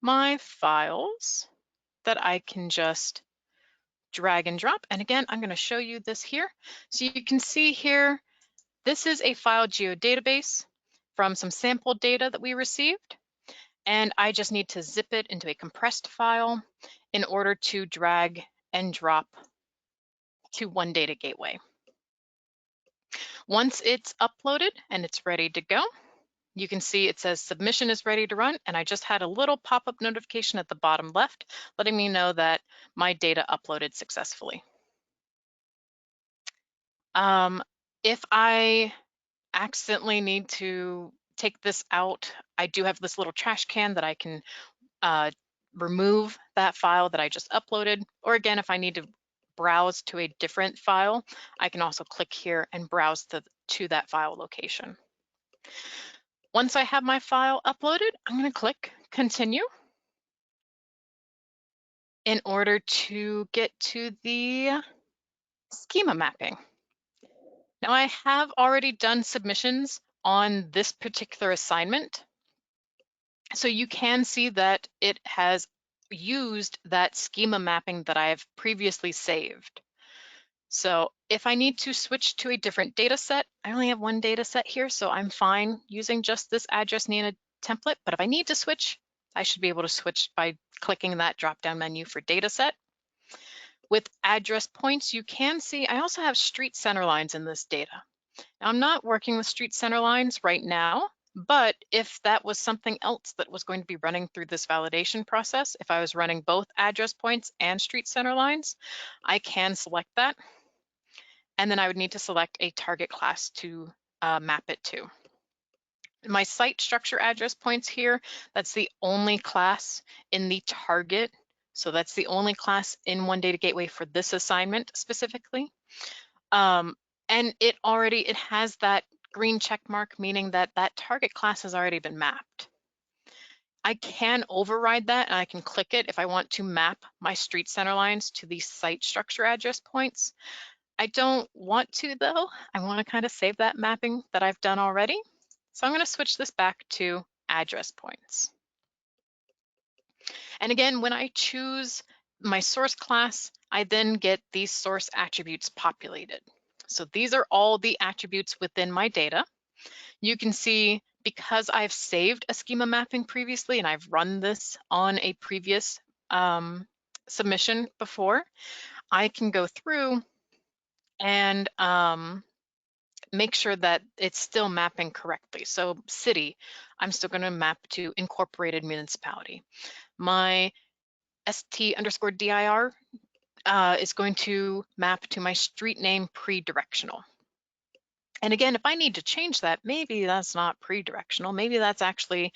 my files that I can just drag and drop. And again, I'm going to show you this here. So you can see here, this is a file geodatabase from some sample data that we received. And I just need to zip it into a compressed file in order to drag and drop to One Data Gateway. Once it's uploaded and it's ready to go, you can see it says submission is ready to run, and I just had a little pop-up notification at the bottom left letting me know that my data uploaded successfully. If I accidentally need to take this out, I do have this little trash can that I can remove that file that I just uploaded. Or again, if I need to browse to a different file, I can also click here and browse to that file location. Once I have my file uploaded, I'm going to click Continue in order to get to the schema mapping. Now, I have already done submissions on this particular assignment, so you can see that it has used that schema mapping that I've previously saved. So if I need to switch to a different data set, I only have one data set here, so I'm fine using just this address NINA template. But if I need to switch, I should be able to switch by clicking that drop-down menu for data set. With address points, you can see I also have street center lines in this data. Now, I'm not working with street center lines right now, but if that was something else that was going to be running through this validation process, if I was running both address points and street center lines, I can select that. And then I would need to select a target class to map it to. My site structure address points here, that's the only class in the target. So that's the only class in One Data Gateway for this assignment specifically. And it has that green check mark, meaning that that target class has already been mapped. I can override that, and I can click it if I want to map my street center lines to the site structure address points. I don't want to though. I want to kind of save that mapping that I've done already. So I'm going to switch this back to address points. And again, when I choose my source class, I then get these source attributes populated. So these are all the attributes within my data. You can see because I've saved a schema mapping previously and I've run this on a previous submission before, I can go through and make sure that it's still mapping correctly. So city, I'm still going to map to incorporated municipality. My ST_DIR is going to map to my street name pre-directional. And again, if I need to change that, maybe that's not pre-directional, maybe that's actually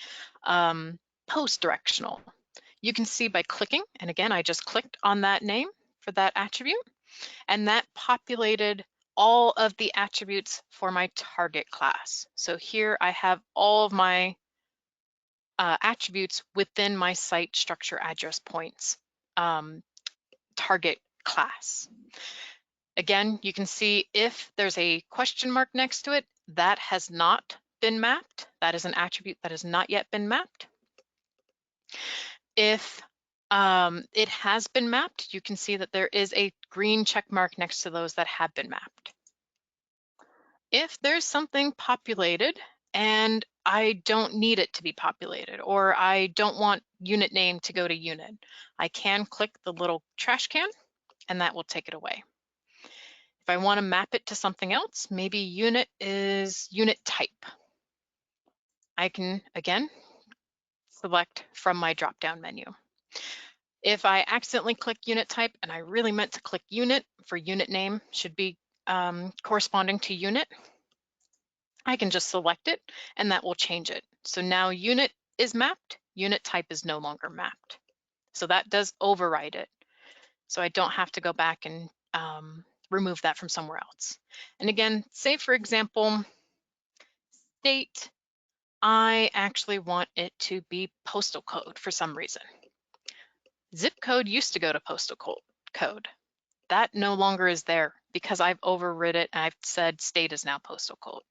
post-directional. You can see by clicking, and again, I just clicked on that name for that attribute, and that populated all of the attributes for my target class. So here I have all of my attributes within my site structure address points target class. Again, you can see if there's a question mark next to it, that has not been mapped. That is an attribute that has not yet been mapped. If it has been mapped, you can see that there is a green check mark next to those that have been mapped. If there's something populated and I don't need it to be populated, or I don't want unit name to go to unit, I can click the little trash can and that will take it away. If I want to map it to something else, maybe unit is unit type. I can, again, select from my drop-down menu. If I accidentally click unit type and I really meant to click unit for unit name should be corresponding to unit, I can just select it and that will change it. So now unit is mapped, unit type is no longer mapped. So that does override it. So I don't have to go back and remove that from somewhere else. And again, say for example, state, I actually want it to be postal code for some reason. Zip code used to go to postal code. That no longer is there because I've overrid it and I've said state is now postal code.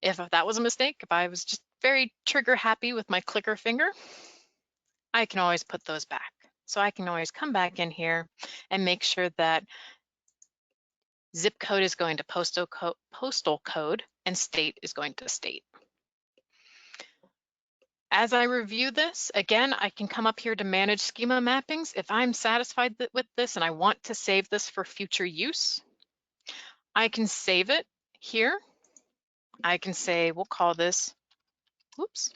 If that was a mistake, if I was just very trigger happy with my clicker finger, I can always put those back. So I can always come back in here and make sure that zip code is going to postal code and state is going to state. As I review this, again, I can come up here to manage schema mappings. If I'm satisfied with this and I want to save this for future use, I can save it here. I can say, we'll call this, whoops,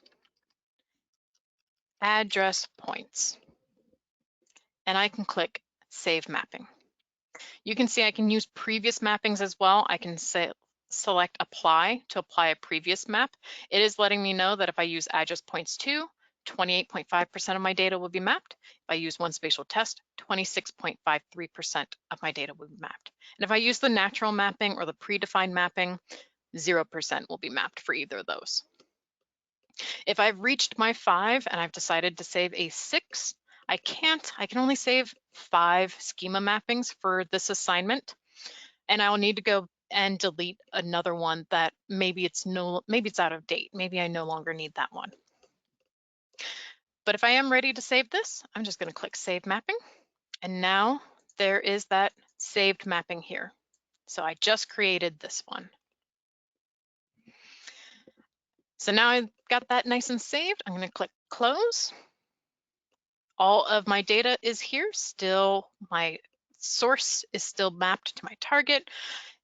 address points. And I can click Save Mapping. You can see I can use previous mappings as well. I can select Apply to apply a previous map. It is letting me know that if I use address points 2, 28.5% of my data will be mapped. If I use one spatial test, 26.53% of my data will be mapped. And if I use the natural mapping or the predefined mapping, 0% will be mapped for either of those. If I've reached my 5 and I've decided to save a 6, I can only save 5 schema mappings for this assignment, and I'll need to go and delete another one that maybe it's out of date. Maybe I no longer need that one. But if I am ready to save this, I'm just going to click Save Mapping, and now there is that saved mapping here. So I just created this one. So now I've got that nice and saved. I'm going to click Close. All of my data is here still. My source is still mapped to my target.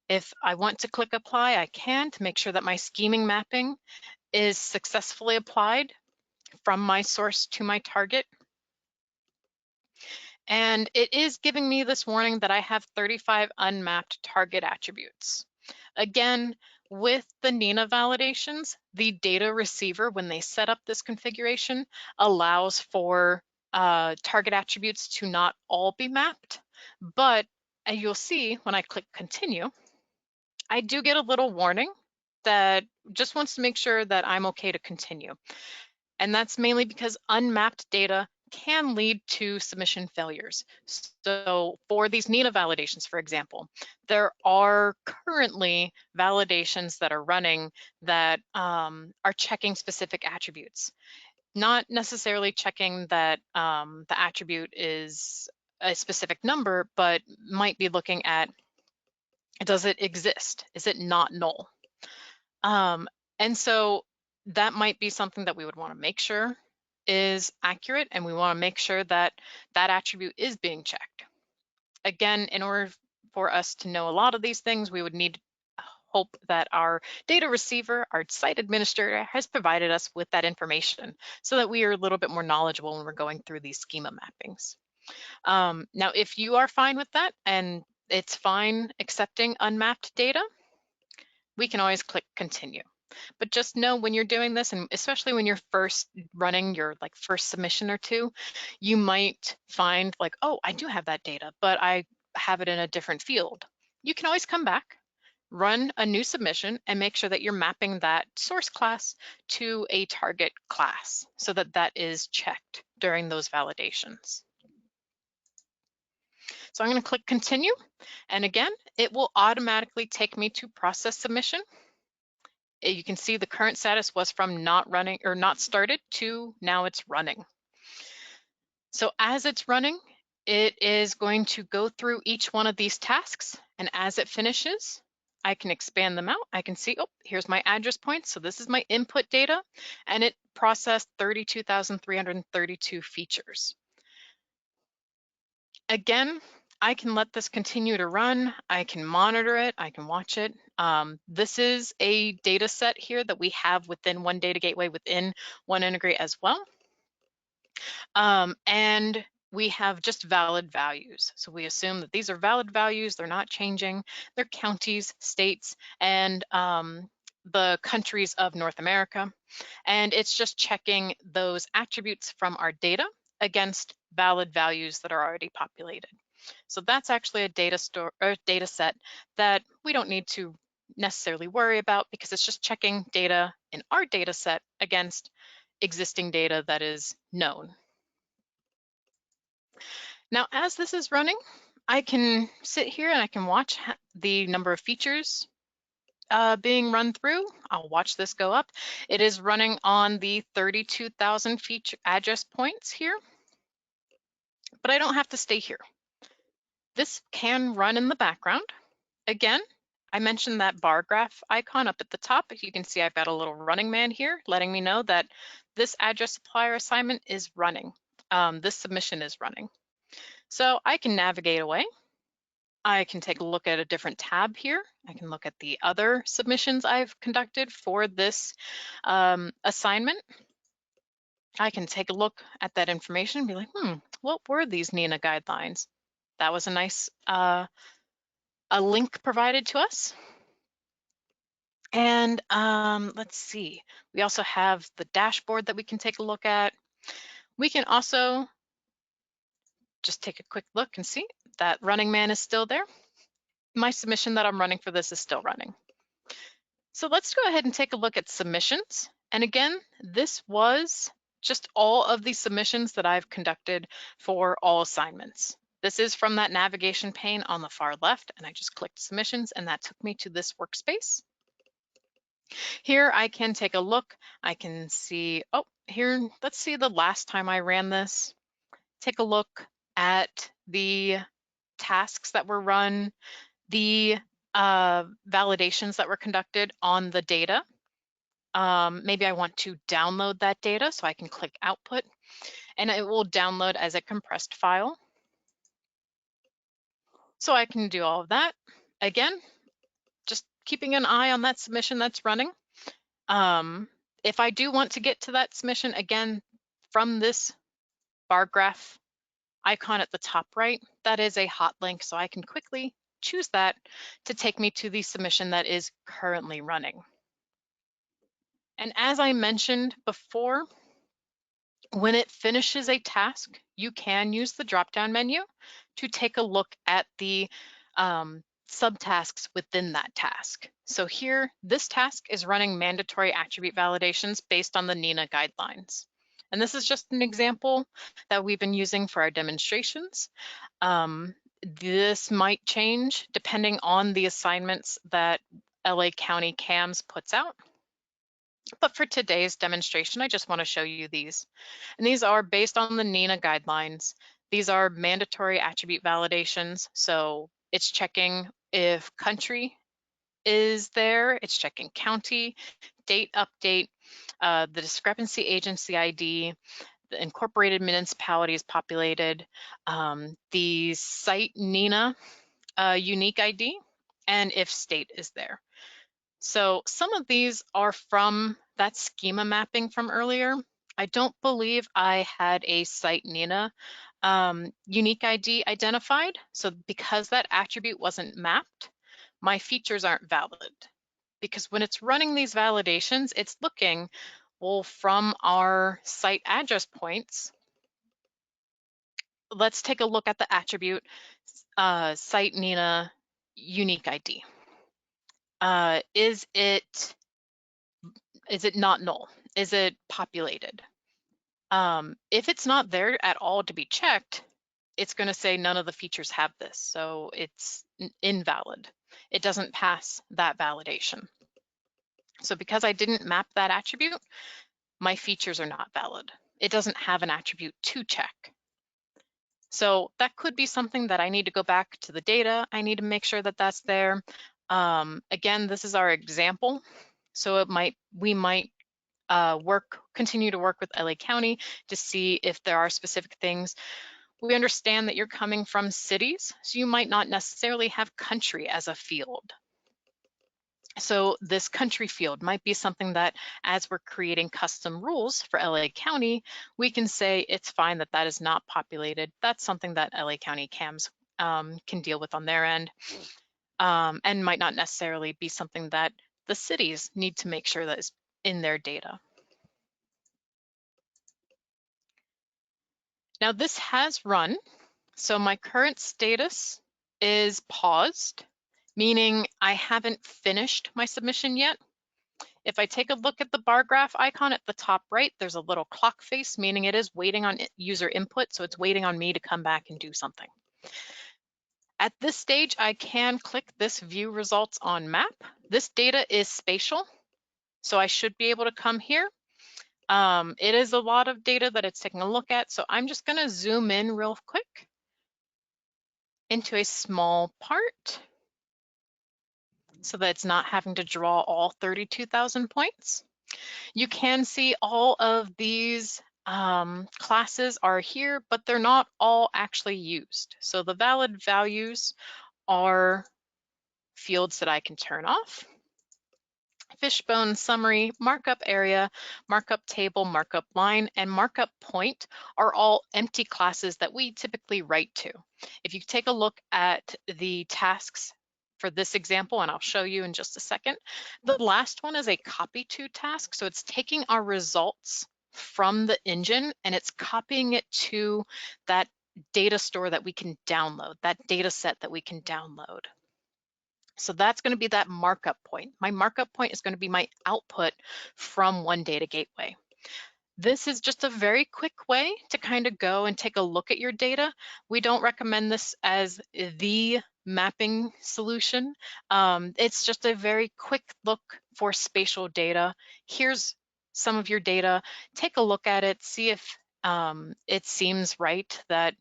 If I want to click Apply, I can to make sure that my scheming mapping is successfully applied from my source to my target. And it is giving me this warning that I have 35 unmapped target attributes. Again, with the NINA validations, the data receiver, when they set up this configuration, allows for target attributes to not all be mapped. But as you'll see when I click Continue, I do get a little warning that just wants to make sure that I'm okay to continue. And that's mainly because unmapped data can lead to submission failures. So for these NINA validations, for example, there are currently validations that are running that are checking specific attributes, not necessarily checking that the attribute is a specific number, but might be looking at Does it exist? Is it not null? And so that might be something that we would want to make sure is accurate, and we want to make sure that that attribute is being checked. Again, in order for us to know a lot of these things, we would need hope that our data receiver, our site administrator, has provided us with that information so that we are a little bit more knowledgeable when we're going through these schema mappings. Now, if you are fine with that and it's fine accepting unmapped data, we can always click continue. But just know when you're doing this, and especially when you're first running your first submission or two, you might find like, oh, I do have that data, but I have it in a different field. You can always come back, run a new submission, and make sure that you're mapping that source class to a target class so that that is checked during those validations. So I'm going to click continue, and again, it will automatically take me to process submission. You can see the current status was from not running or not started to now it's running. So as it's running, it is going to go through each one of these tasks, and as it finishes, I can expand them out. I can see, oh, here's my address points. So this is my input data, and it processed 32,332 features. Again, I can let this continue to run. I can monitor it. I can watch it. This is a data set here that we have within One Data Gateway within One Integrate as well. And we have just valid values. So we assume that these are valid values. They're not changing. They're counties, states, and the countries of North America. And it's just checking those attributes from our data against valid values that are already populated. So that's actually a data set that we don't need to necessarily worry about because it's just checking data in our data set against existing data that is known. Now, as this is running, I can sit here and I can watch the number of features being run through. I'll watch this go up. It is running on the 32,000 feature address points here, but I don't have to stay here. This can run in the background. Again, I mentioned that bar graph icon up at the top. You can see I've got a little running man here letting me know that this address supplier assignment is running. This submission is running. So I can navigate away. I can take a look at a different tab here. I can look at the other submissions I've conducted for this assignment. I can take a look at that information and be like, what were these NINA guidelines? That was a nice a link provided to us. And let's see, we also have the dashboard that we can take a look at. We can also just take a quick look and see that running man is still there. My submission that I'm running for this is still running. So let's go ahead and take a look at submissions. And again, this was just all of the submissions that I've conducted for all assignments. This is from that navigation pane on the far left, and I just clicked submissions, and that took me to this workspace. Here I can take a look. I can see, oh, here, let's see the last time I ran this. Take a look at the tasks that were run, the validations that were conducted on the data. Maybe I want to download that data, so I can click output, and it will download as a compressed file. So I can do all of that. Again, just keeping an eye on that submission that's running. If I do want to get to that submission, again, from this bar graph icon at the top right, that is a hot link, so I can quickly choose that to take me to the submission that is currently running. And as I mentioned before, when it finishes a task, you can use the drop-down menu to take a look at the subtasks within that task. So here, this task is running mandatory attribute validations based on the NINA guidelines. And this is just an example that we've been using for our demonstrations. This might change depending on the assignments that LA County CAMS puts out. But for today's demonstration, I just want to show you these. And these are based on the NINA guidelines. These are mandatory attribute validations. So it's checking If country is there, it's checking county, date update, the discrepancy agency ID, the incorporated municipality is populated, the site NINA unique ID, and if state is there. So some of these are from that schema mapping from earlier. I don't believe I had a site NINA unique ID identified. So because that attribute wasn't mapped, my features aren't valid. Because when it's running these validations, it's looking, well, from our site address points, let's take a look at the attribute site NINA unique ID. Is it not null? Is it populated? If it's not there at all to be checked, it's going to say none of the features have this, so it's invalid. It doesn't pass that validation. So because I didn't map that attribute, my features are not valid. It doesn't have an attribute to check. So that could be something that I need to go back to the data. I need to make sure that that's there. Again, this is our example. So we might continue to work with LA County to see if there are specific things. We understand that you're coming from cities, so you might not necessarily have country as a field. So this country field might be something that as we're creating custom rules for LA County, we can say it's fine that that is not populated. That's something that LA County CAMS can deal with on their end, and might not necessarily be something that the cities need to make sure that is in their data. Now this has run, so my current status is paused, meaning I haven't finished my submission yet. If I take a look at the bar graph icon at the top right, there's a little clock face, meaning it is waiting on user input, so it's waiting on me to come back and do something. At this stage, I can click this view results on map. This data is spatial, so I should be able to come here. It is a lot of data that it's taking a look at, so I'm just gonna zoom in real quick into a small part so that it's not having to draw all 32,000 points. You can see all of these classes are here, but they're not all actually used. So the valid values are fields that I can turn off. Fishbone summary, markup area, markup table, markup line, and markup point are all empty classes that we typically write to. If you take a look at the tasks for this example, and I'll show you in just a second, the last one is a copy to task. So it's taking our results from the engine and it's copying it to that data store that we can download, that data set that we can download. So that's going to be that markup point. My markup point is going to be my output from One Data Gateway. This is just a very quick way to kind of go and take a look at your data. We don't recommend this as the mapping solution. It's just a very quick look for spatial data. Here's some of your data. Take a look at it, see if it seems right that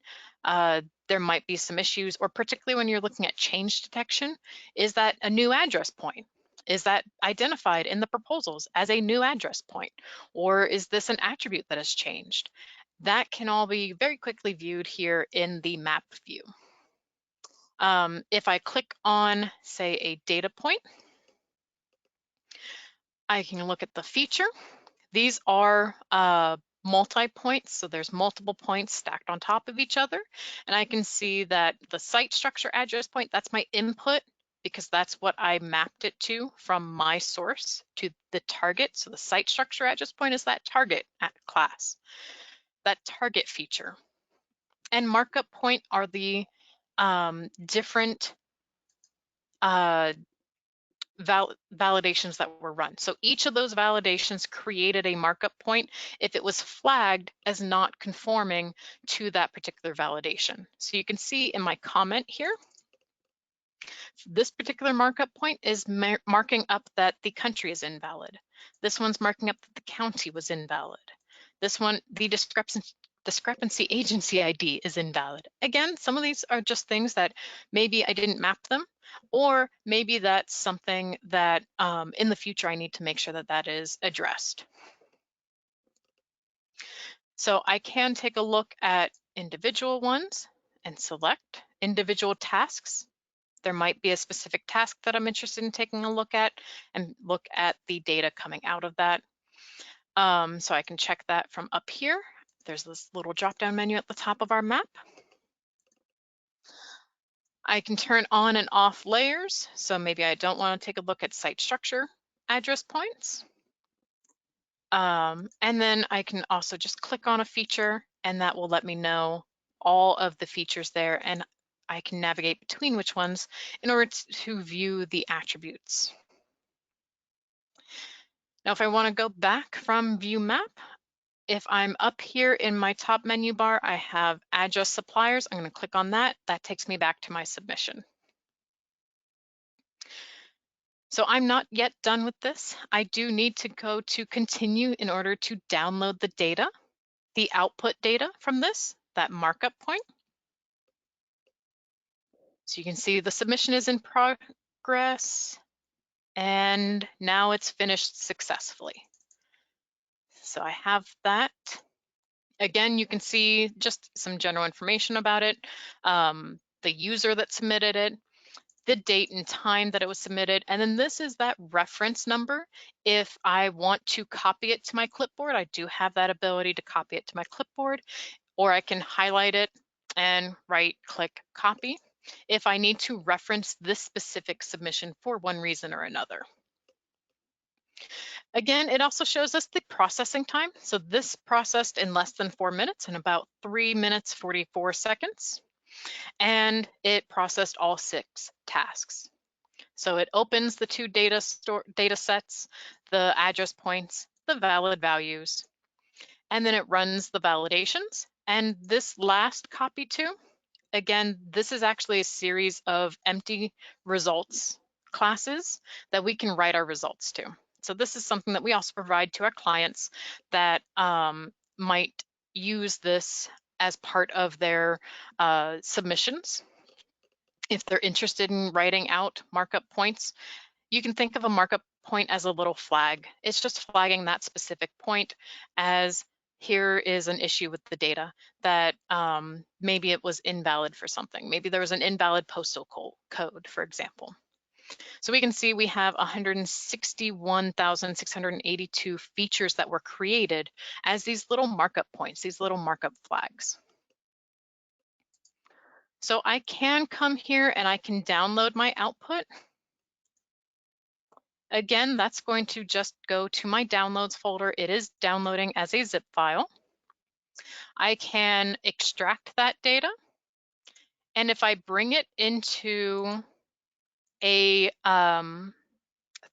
there might be some issues, or particularly when you're looking at change detection. Is that a new address point? Is that identified in the proposals as a new address point? Or is this an attribute that has changed? That can all be very quickly viewed here in the map view. If I click on, say, a data point, I can look at the feature. These are multi-points, so there's multiple points stacked on top of each other. And I can see that the site structure address point, that's my input, because that's what I mapped it to from my source to the target. So the site structure address point is that target class, that target feature. And markup point are the different validations that were run. So each of those validations created a markup point if it was flagged as not conforming to that particular validation. So you can see in my comment here, this particular markup point is marking up that the country is invalid. This one's marking up that the county was invalid. This one, the discrepancy agency ID is invalid. Again, some of these are just things that maybe I didn't map them, or maybe that's something that in the future I need to make sure that that is addressed. So I can take a look at individual ones and select individual tasks. There might be a specific task that I'm interested in taking a look at and look at the data coming out of that. So I can check that from up here. There's this little drop-down menu at the top of our map. I can turn on and off layers. So maybe I don't want to take a look at site structure address points. And then I can also just click on a feature and that will let me know all of the features there, and I can navigate between which ones in order to view the attributes. Now, if I want to go back from View Map, if I'm up here in my top menu bar, I have Address Suppliers. I'm going to click on that. That takes me back to my submission. So I'm not yet done with this. I do need to go to Continue in order to download the data, the output data from this, that markup point. So you can see the submission is in progress, and now it's finished successfully. So I have that. Again, you can see just some general information about it, the user that submitted it, the date and time that it was submitted, and then this is that reference number. If I want to copy it to my clipboard, I do have that ability to copy it to my clipboard, or I can highlight it and right-click copy if I need to reference this specific submission for one reason or another. Again, it also shows us the processing time. So this processed in less than 4 minutes, in about 3 minutes, 44 seconds. And it processed all 6 tasks. So it opens the 2 data sets, the address points, the valid values, and then it runs the validations. And this last copy too, again, this is actually a series of empty results classes that we can write our results to. So this is something that we also provide to our clients that might use this as part of their submissions. If they're interested in writing out markup points, you can think of a markup point as a little flag. It's just flagging that specific point as here is an issue with the data that maybe it was invalid for something. Maybe there was an invalid postal code, for example. So we can see we have 161,682 features that were created as these little markup points, these little markup flags. So I can come here and I can download my output. Again, that's going to just go to my downloads folder. It is downloading as a zip file. I can extract that data. And if I bring it into a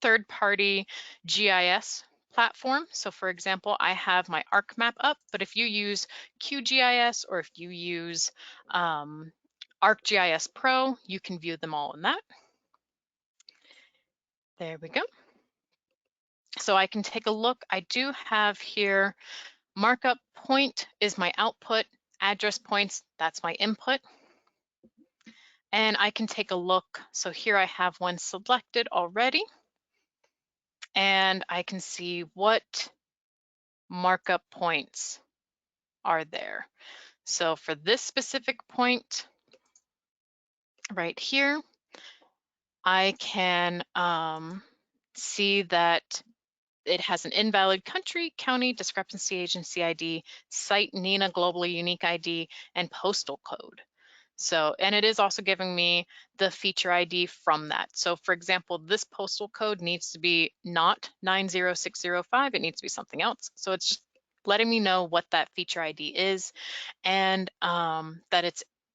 third-party GIS platform, so for example, I have my ArcMap up, but if you use QGIS or if you use ArcGIS Pro, you can view them all in that. There we go. So I can take a look. I do have here markup point is my output, address points, that's my input. And I can take a look. So here I have one selected already. And I can see what markup points are there. So for this specific point right here, I can see that it has an invalid country, county, discrepancy agency ID, site NINA globally unique ID, and postal code. So, and it is also giving me the feature ID from that. So for example, this postal code needs to be not 90605, it needs to be something else. So it's just letting me know what that feature ID is and that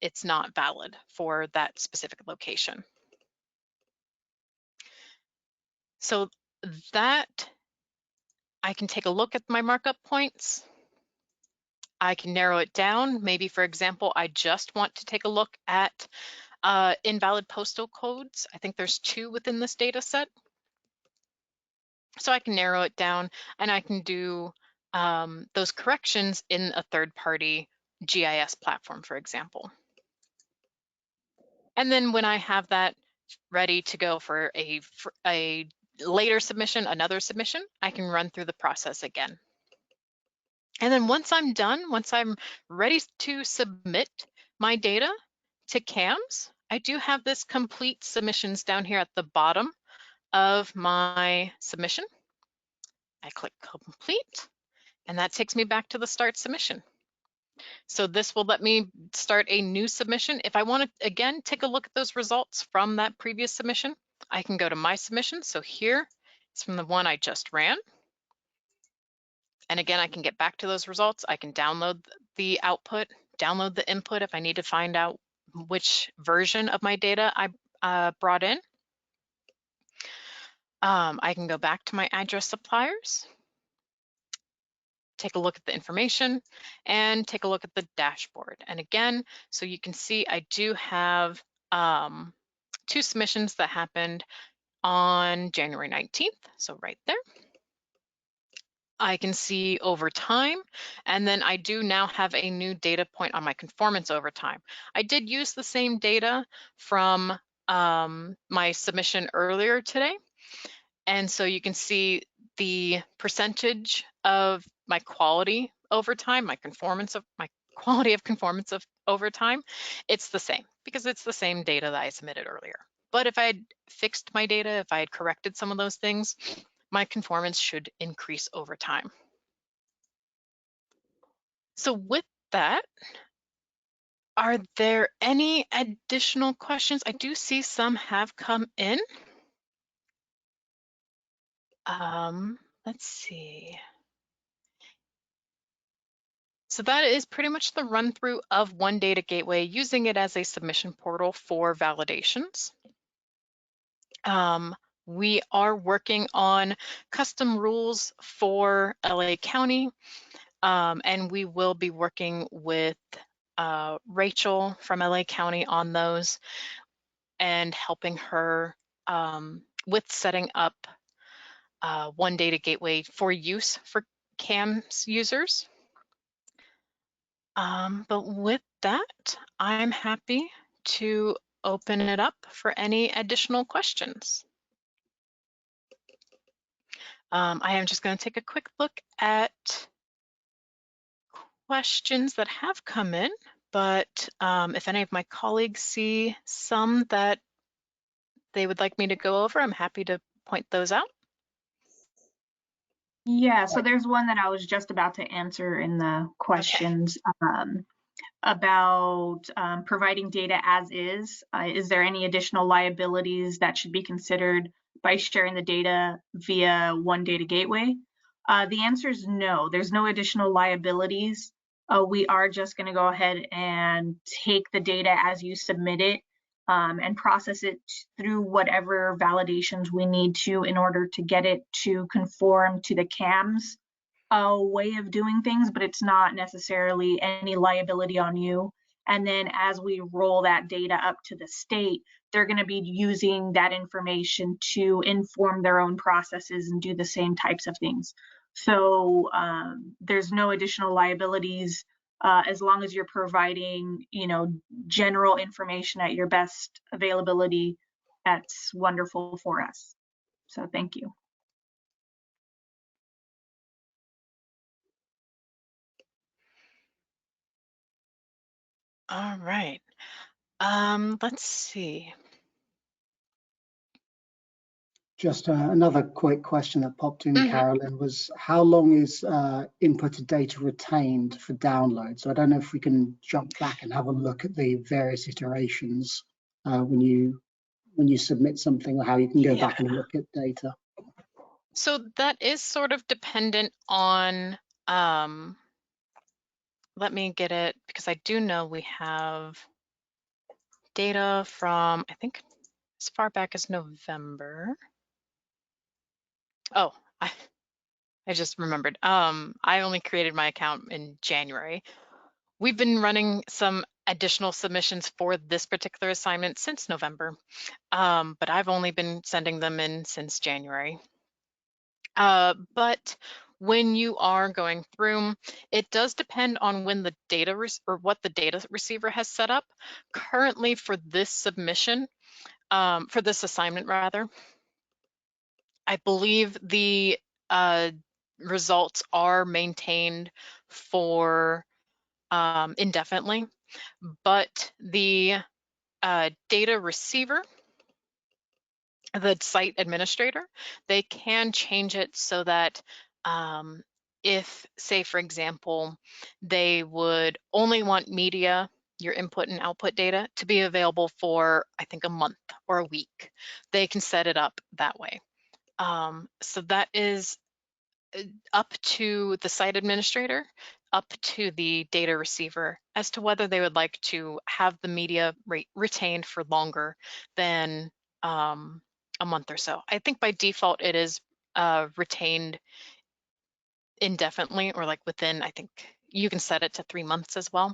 it's not valid for that specific location. So that I can take a look at my markup points. I can narrow it down. Maybe, for example, I just want to take a look at invalid postal codes. I think there's 2 within this data set. So I can narrow it down and I can do those corrections in a third-party GIS platform, for example. And then when I have that ready to go for a later submission, another submission, I can run through the process again. And then once I'm done, once I'm ready to submit my data to CAMS, I do have this complete submissions down here at the bottom of my submission. I click complete, and that takes me back to the start submission. So this will let me start a new submission. If I want to, again, take a look at those results from that previous submission, I can go to my submission. So here, it's from the one I just ran. And again, I can get back to those results. I can download the output, download the input if I need to find out which version of my data I brought in. I can go back to my address suppliers, take a look at the information, and take a look at the dashboard. And again, so you can see I do have 2 submissions that happened on January 19th, so right there. I can see over time, and then I do now have a new data point on my conformance over time. I did use the same data from my submission earlier today, and so you can see the percentage of my quality over time, my quality of conformance of over time. It's the same because it's the same data that I submitted earlier. But if I had fixed my data, if I had corrected some of those things, my conformance should increase over time. So with that, are there any additional questions? I do see some have come in. Let's see. So that is pretty much the run through of One Data Gateway, using it as a submission portal for validations. We are working on custom rules for LA County, and we will be working with Rachel from LA County on those and helping her with setting up One Data Gateway for use for CAMS users. But with that, I'm happy to open it up for any additional questions. I am just going to take a quick look at questions that have come in, but if any of my colleagues see some that they would like me to go over, I'm happy to point those out. Yeah, so there's one that I was just about to answer in the questions. Okay. About providing data as is. Is there any additional liabilities that should be considered by sharing the data via One Data Gateway? The answer is no. There's no additional liabilities. We are just going to go ahead and take the data as you submit it and process it through whatever validations we need to in order to get it to conform to the CAMS way of doing things, but it's not necessarily any liability on you. And then as we roll that data up to the state, they're going to be using that information to inform their own processes and do the same types of things. So there's no additional liabilities as long as you're providing, general information at your best availability. That's wonderful for us. So thank you. All right. Let's see. Just another quick question that popped in, Carolyn, was how long is inputted data retained for download? So I don't know if we can jump back and have a look at the various iterations when you submit something, or how you can go back and look at data. So that is sort of dependent on, let me get it, because I do know we have data from, I think, as far back as November. Oh, I just remembered. I only created my account in January. We've been running some additional submissions for this particular assignment since November, but I've only been sending them in since January. But when you are going through, it does depend on when the data or what the data receiver has set up. Currently for this submission, for this assignment rather, I believe the results are maintained for indefinitely, but the data receiver, the site administrator, they can change it so that if, say, for example, they would only want media, your input and output data, to be available for, I think, a month or a week, they can set it up that way. So that is up to the site administrator, up to the data receiver as to whether they would like to have the media retained for longer than a month or so. I think by default it is retained indefinitely, or like within, I think you can set it to 3 months as well.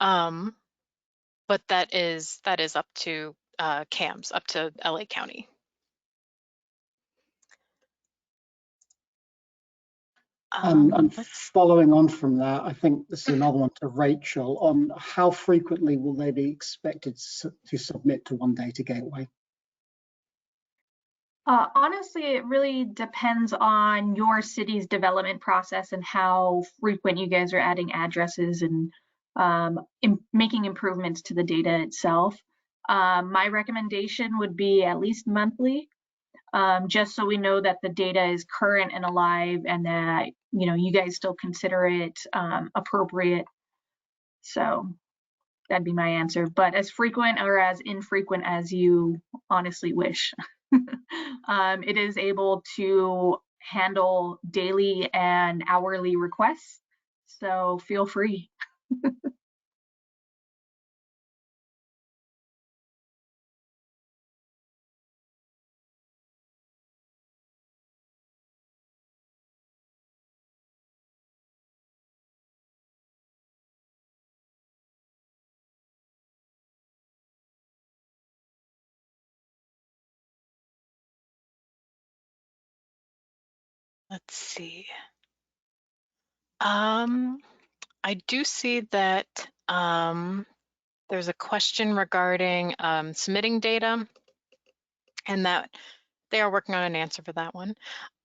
But that is up to CAMS, up to LA County. And following on from that, I think this is another one to Rachel on how frequently will they be expected to submit to One Data Gateway? Honestly, it really depends on your city's development process and how frequent you guys are adding addresses and making improvements to the data itself. My recommendation would be at least monthly, just so we know that the data is current and alive and that, you know, you guys still consider it appropriate. So that'd be my answer, but as frequent or as infrequent as you honestly wish. It is able to handle daily and hourly requests, so feel free. Let's see. I do see that there's a question regarding submitting data, and that they are working on an answer for that one.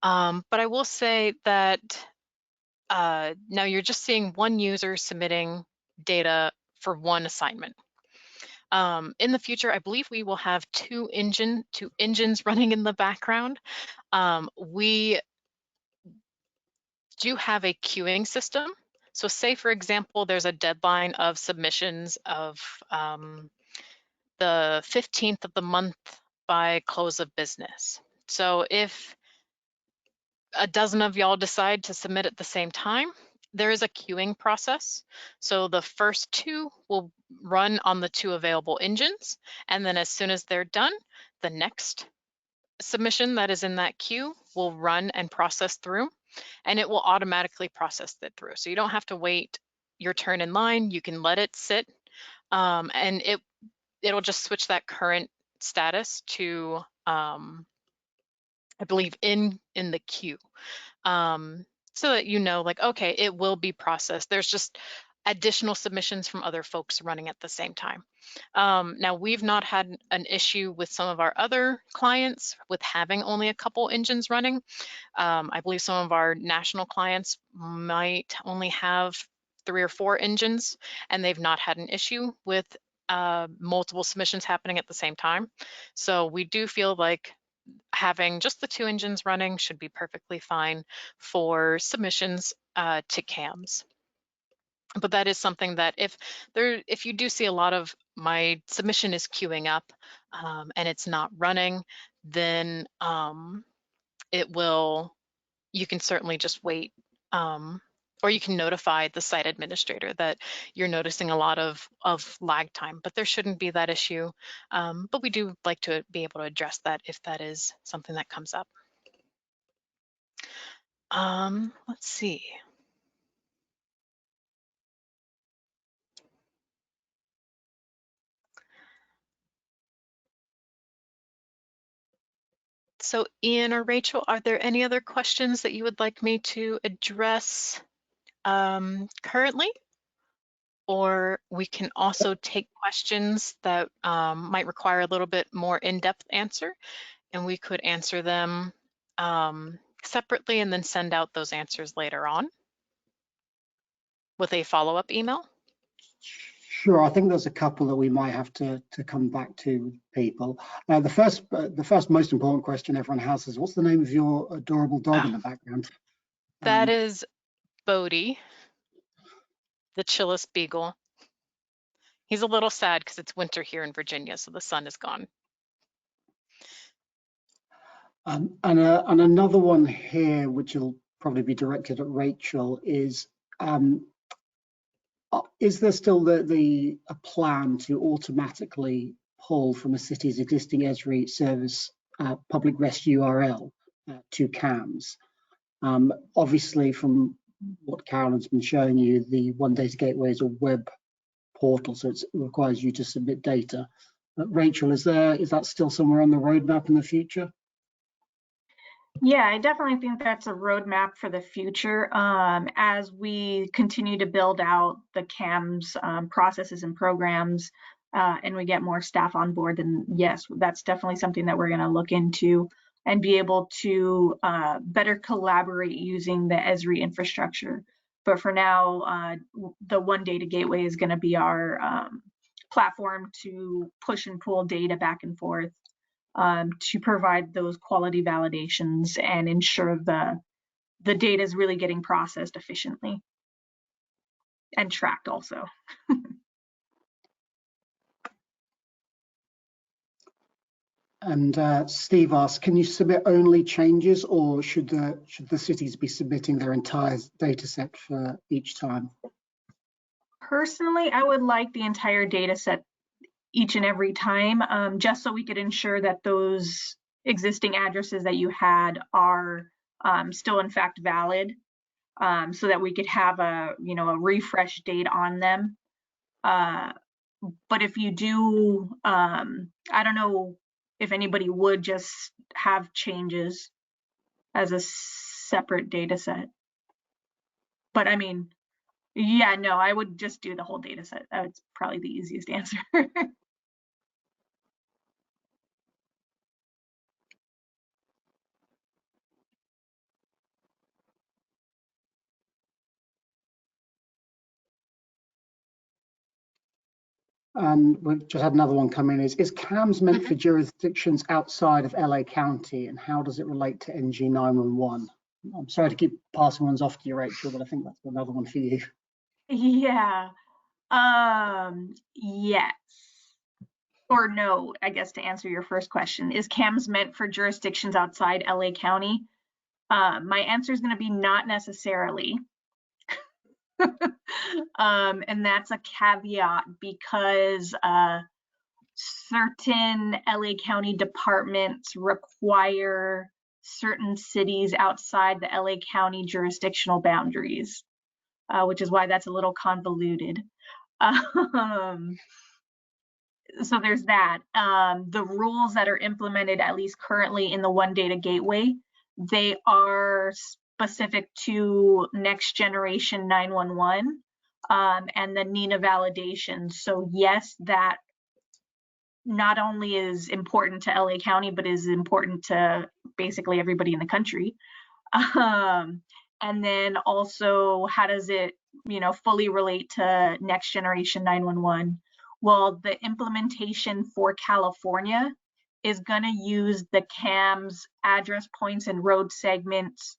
But I will say that now you're just seeing one user submitting data for one assignment. In the future, I believe we will have two engines running in the background. We do have a queuing system. So say, for example, there's a deadline of submissions of the 15th of the month by close of business. So if a dozen of y'all decide to submit at the same time, there is a queuing process. So the first two will run on the two available engines. And then as soon as they're done, the next submission that is in that queue will run and process through, and it will automatically process it through. So you don't have to wait your turn in line. You can let it sit, and it'll just switch that current status to, I believe, in the queue, so that you know, like, okay, it will be processed. There's just additional submissions from other folks running at the same time. Now, we've not had an issue with some of our other clients with having only a couple engines running. I believe some of our national clients might only have 3 or 4 engines, and they've not had an issue with multiple submissions happening at the same time. So we do feel like having just the 2 engines running should be perfectly fine for submissions to CAMS. But that is something that if you do see a lot of my submission is queuing up and it's not running, then you can certainly just wait, or you can notify the site administrator that you're noticing a lot of lag time, but there shouldn't be that issue. But we do like to be able to address that if that is something that comes up. Let's see. So Ian or Rachel, are there any other questions that you would like me to address currently? Or we can also take questions that might require a little bit more in-depth answer, and we could answer them separately and then send out those answers later on with a follow-up email. Sure, I think there's a couple that we might have to come back to people. The first most important question everyone has is, what's the name of your adorable dog in the background? That is Bodie, the chillest beagle. He's a little sad because it's winter here in Virginia, so the sun is gone. And another one here, which will probably be directed at Rachel, is there still a plan to automatically pull from a city's existing Esri service public REST URL to CAMS? Obviously, from what Carolyn's been showing you, the One Data Gateway is a web portal, so it requires you to submit data. Rachel, is that still somewhere on the roadmap in the future? Yeah, I definitely think that's a roadmap for the future. As we continue to build out the CAMS processes and programs, and we get more staff on board, then yes, that's definitely something that we're going to look into and be able to better collaborate using the Esri infrastructure. But for now, the One Data Gateway is going to be our platform to push and pull data back and forth, to provide those quality validations and ensure the data is really getting processed efficiently and tracked also. And Steve asks, can you submit only changes, or should the cities be submitting their entire data set for each time? Personally, I would like the entire data set each and every time, just so we could ensure that those existing addresses that you had are still in fact valid, so that we could have a refresh date on them. But if you do, I don't know if anybody would just have changes as a separate data set. But I mean, yeah, no, I would just do the whole data set. That's probably the easiest answer. We've just had another one come in. Is CAMS meant for jurisdictions outside of LA County, and how does it relate to NG 911? I'm sorry to keep passing ones off to you, Rachel, but I think that's another one for you. Yeah. Yes. Or no, I guess, to answer your first question. Is CAMS meant for jurisdictions outside LA County? My answer is going to be not necessarily. And that's a caveat because certain LA County departments require certain cities outside the LA County jurisdictional boundaries, which is why that's a little convoluted. So there's that. The rules that are implemented, at least currently in the One Data Gateway, they are specific to next generation 911 and the NINA validation. So yes, that not only is important to LA County, but is important to basically everybody in the country. And then also, how does it, fully relate to next generation 911? Well, the implementation for California is going to use the CAMS address points and road segments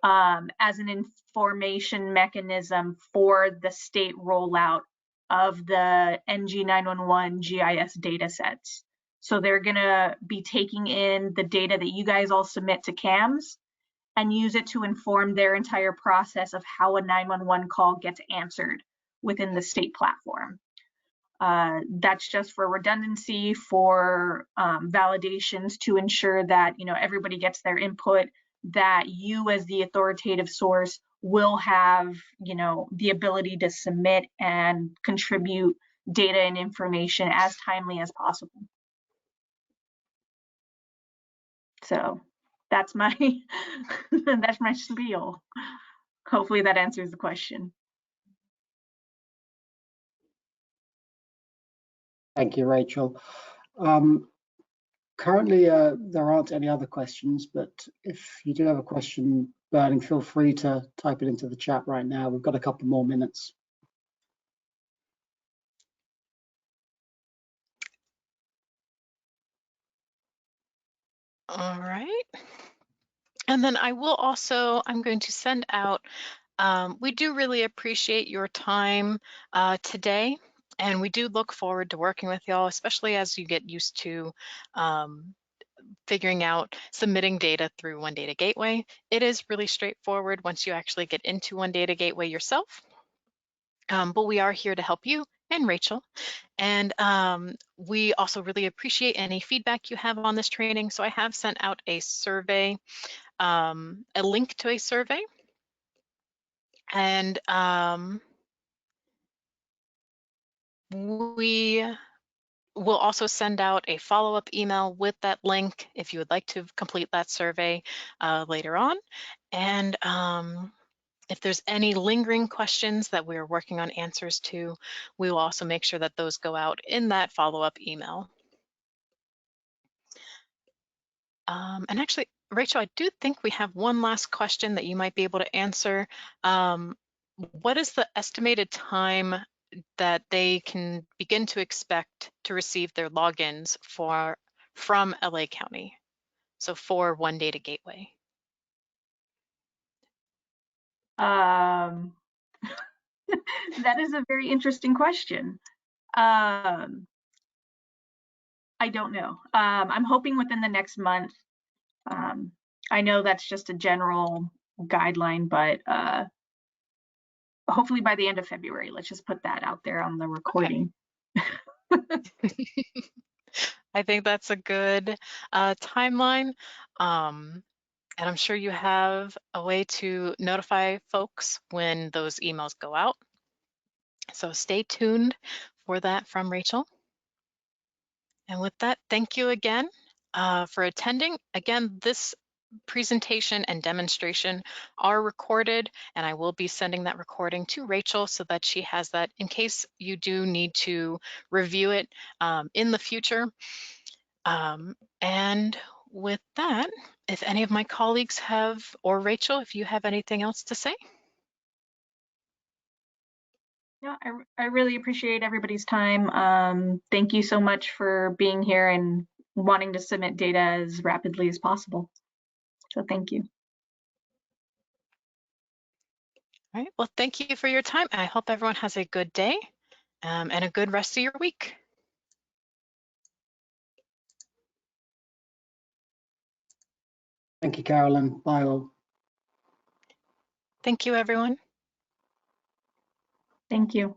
as an information mechanism for the state rollout of the NG911 GIS data sets. So they're going to be taking in the data that you guys all submit to CAMS and use it to inform their entire process of how a 911 call gets answered within the state platform. That's just for redundancy, for validations, to ensure that everybody gets their input, that you as the authoritative source will have the ability to submit and contribute data and information as timely as possible. So that's my that's my spiel. Hopefully that answers the question. Thank you, Rachel. Currently, there aren't any other questions, but if you do have a question burning, feel free to type it into the chat right now. We've got a couple more minutes. All right. And then I will also, I'm going to send out, we do really appreciate your time today, and we do look forward to working with y'all, especially as you get used to figuring out submitting data through One Data Gateway. It is really straightforward once you actually get into One Data Gateway yourself, but we are here to help you and Rachel. And we also really appreciate any feedback you have on this training. So I have sent out a survey, a link to a survey, and we will also send out a follow-up email with that link if you would like to complete that survey later on. And if there's any lingering questions that we're working on answers to, we will also make sure that those go out in that follow-up email. And actually, Rachel, I do think we have one last question that you might be able to answer. What is the estimated time that they can begin to expect to receive their logins from LA County? So for One Data Gateway. That is a very interesting question. I don't know. I'm hoping within the next month. I know that's just a general guideline, but hopefully by the end of February. Let's just put that out there on the recording. Okay. I think that's a good timeline. And I'm sure you have a way to notify folks when those emails go out. So stay tuned for that from Rachel. And with that, thank you again for attending. Again, this presentation and demonstration are recorded, and I will be sending that recording to Rachel so that she has that in case you do need to review it in the future. And with that, if any of my colleagues have, or Rachel, if you have anything else to say. Yeah, I really appreciate everybody's time. Thank you so much for being here and wanting to submit data as rapidly as possible. So thank you. All right, well, thank you for your time. I hope everyone has a good day and a good rest of your week. Thank you, Carolyn. Bye all. Thank you, everyone. Thank you.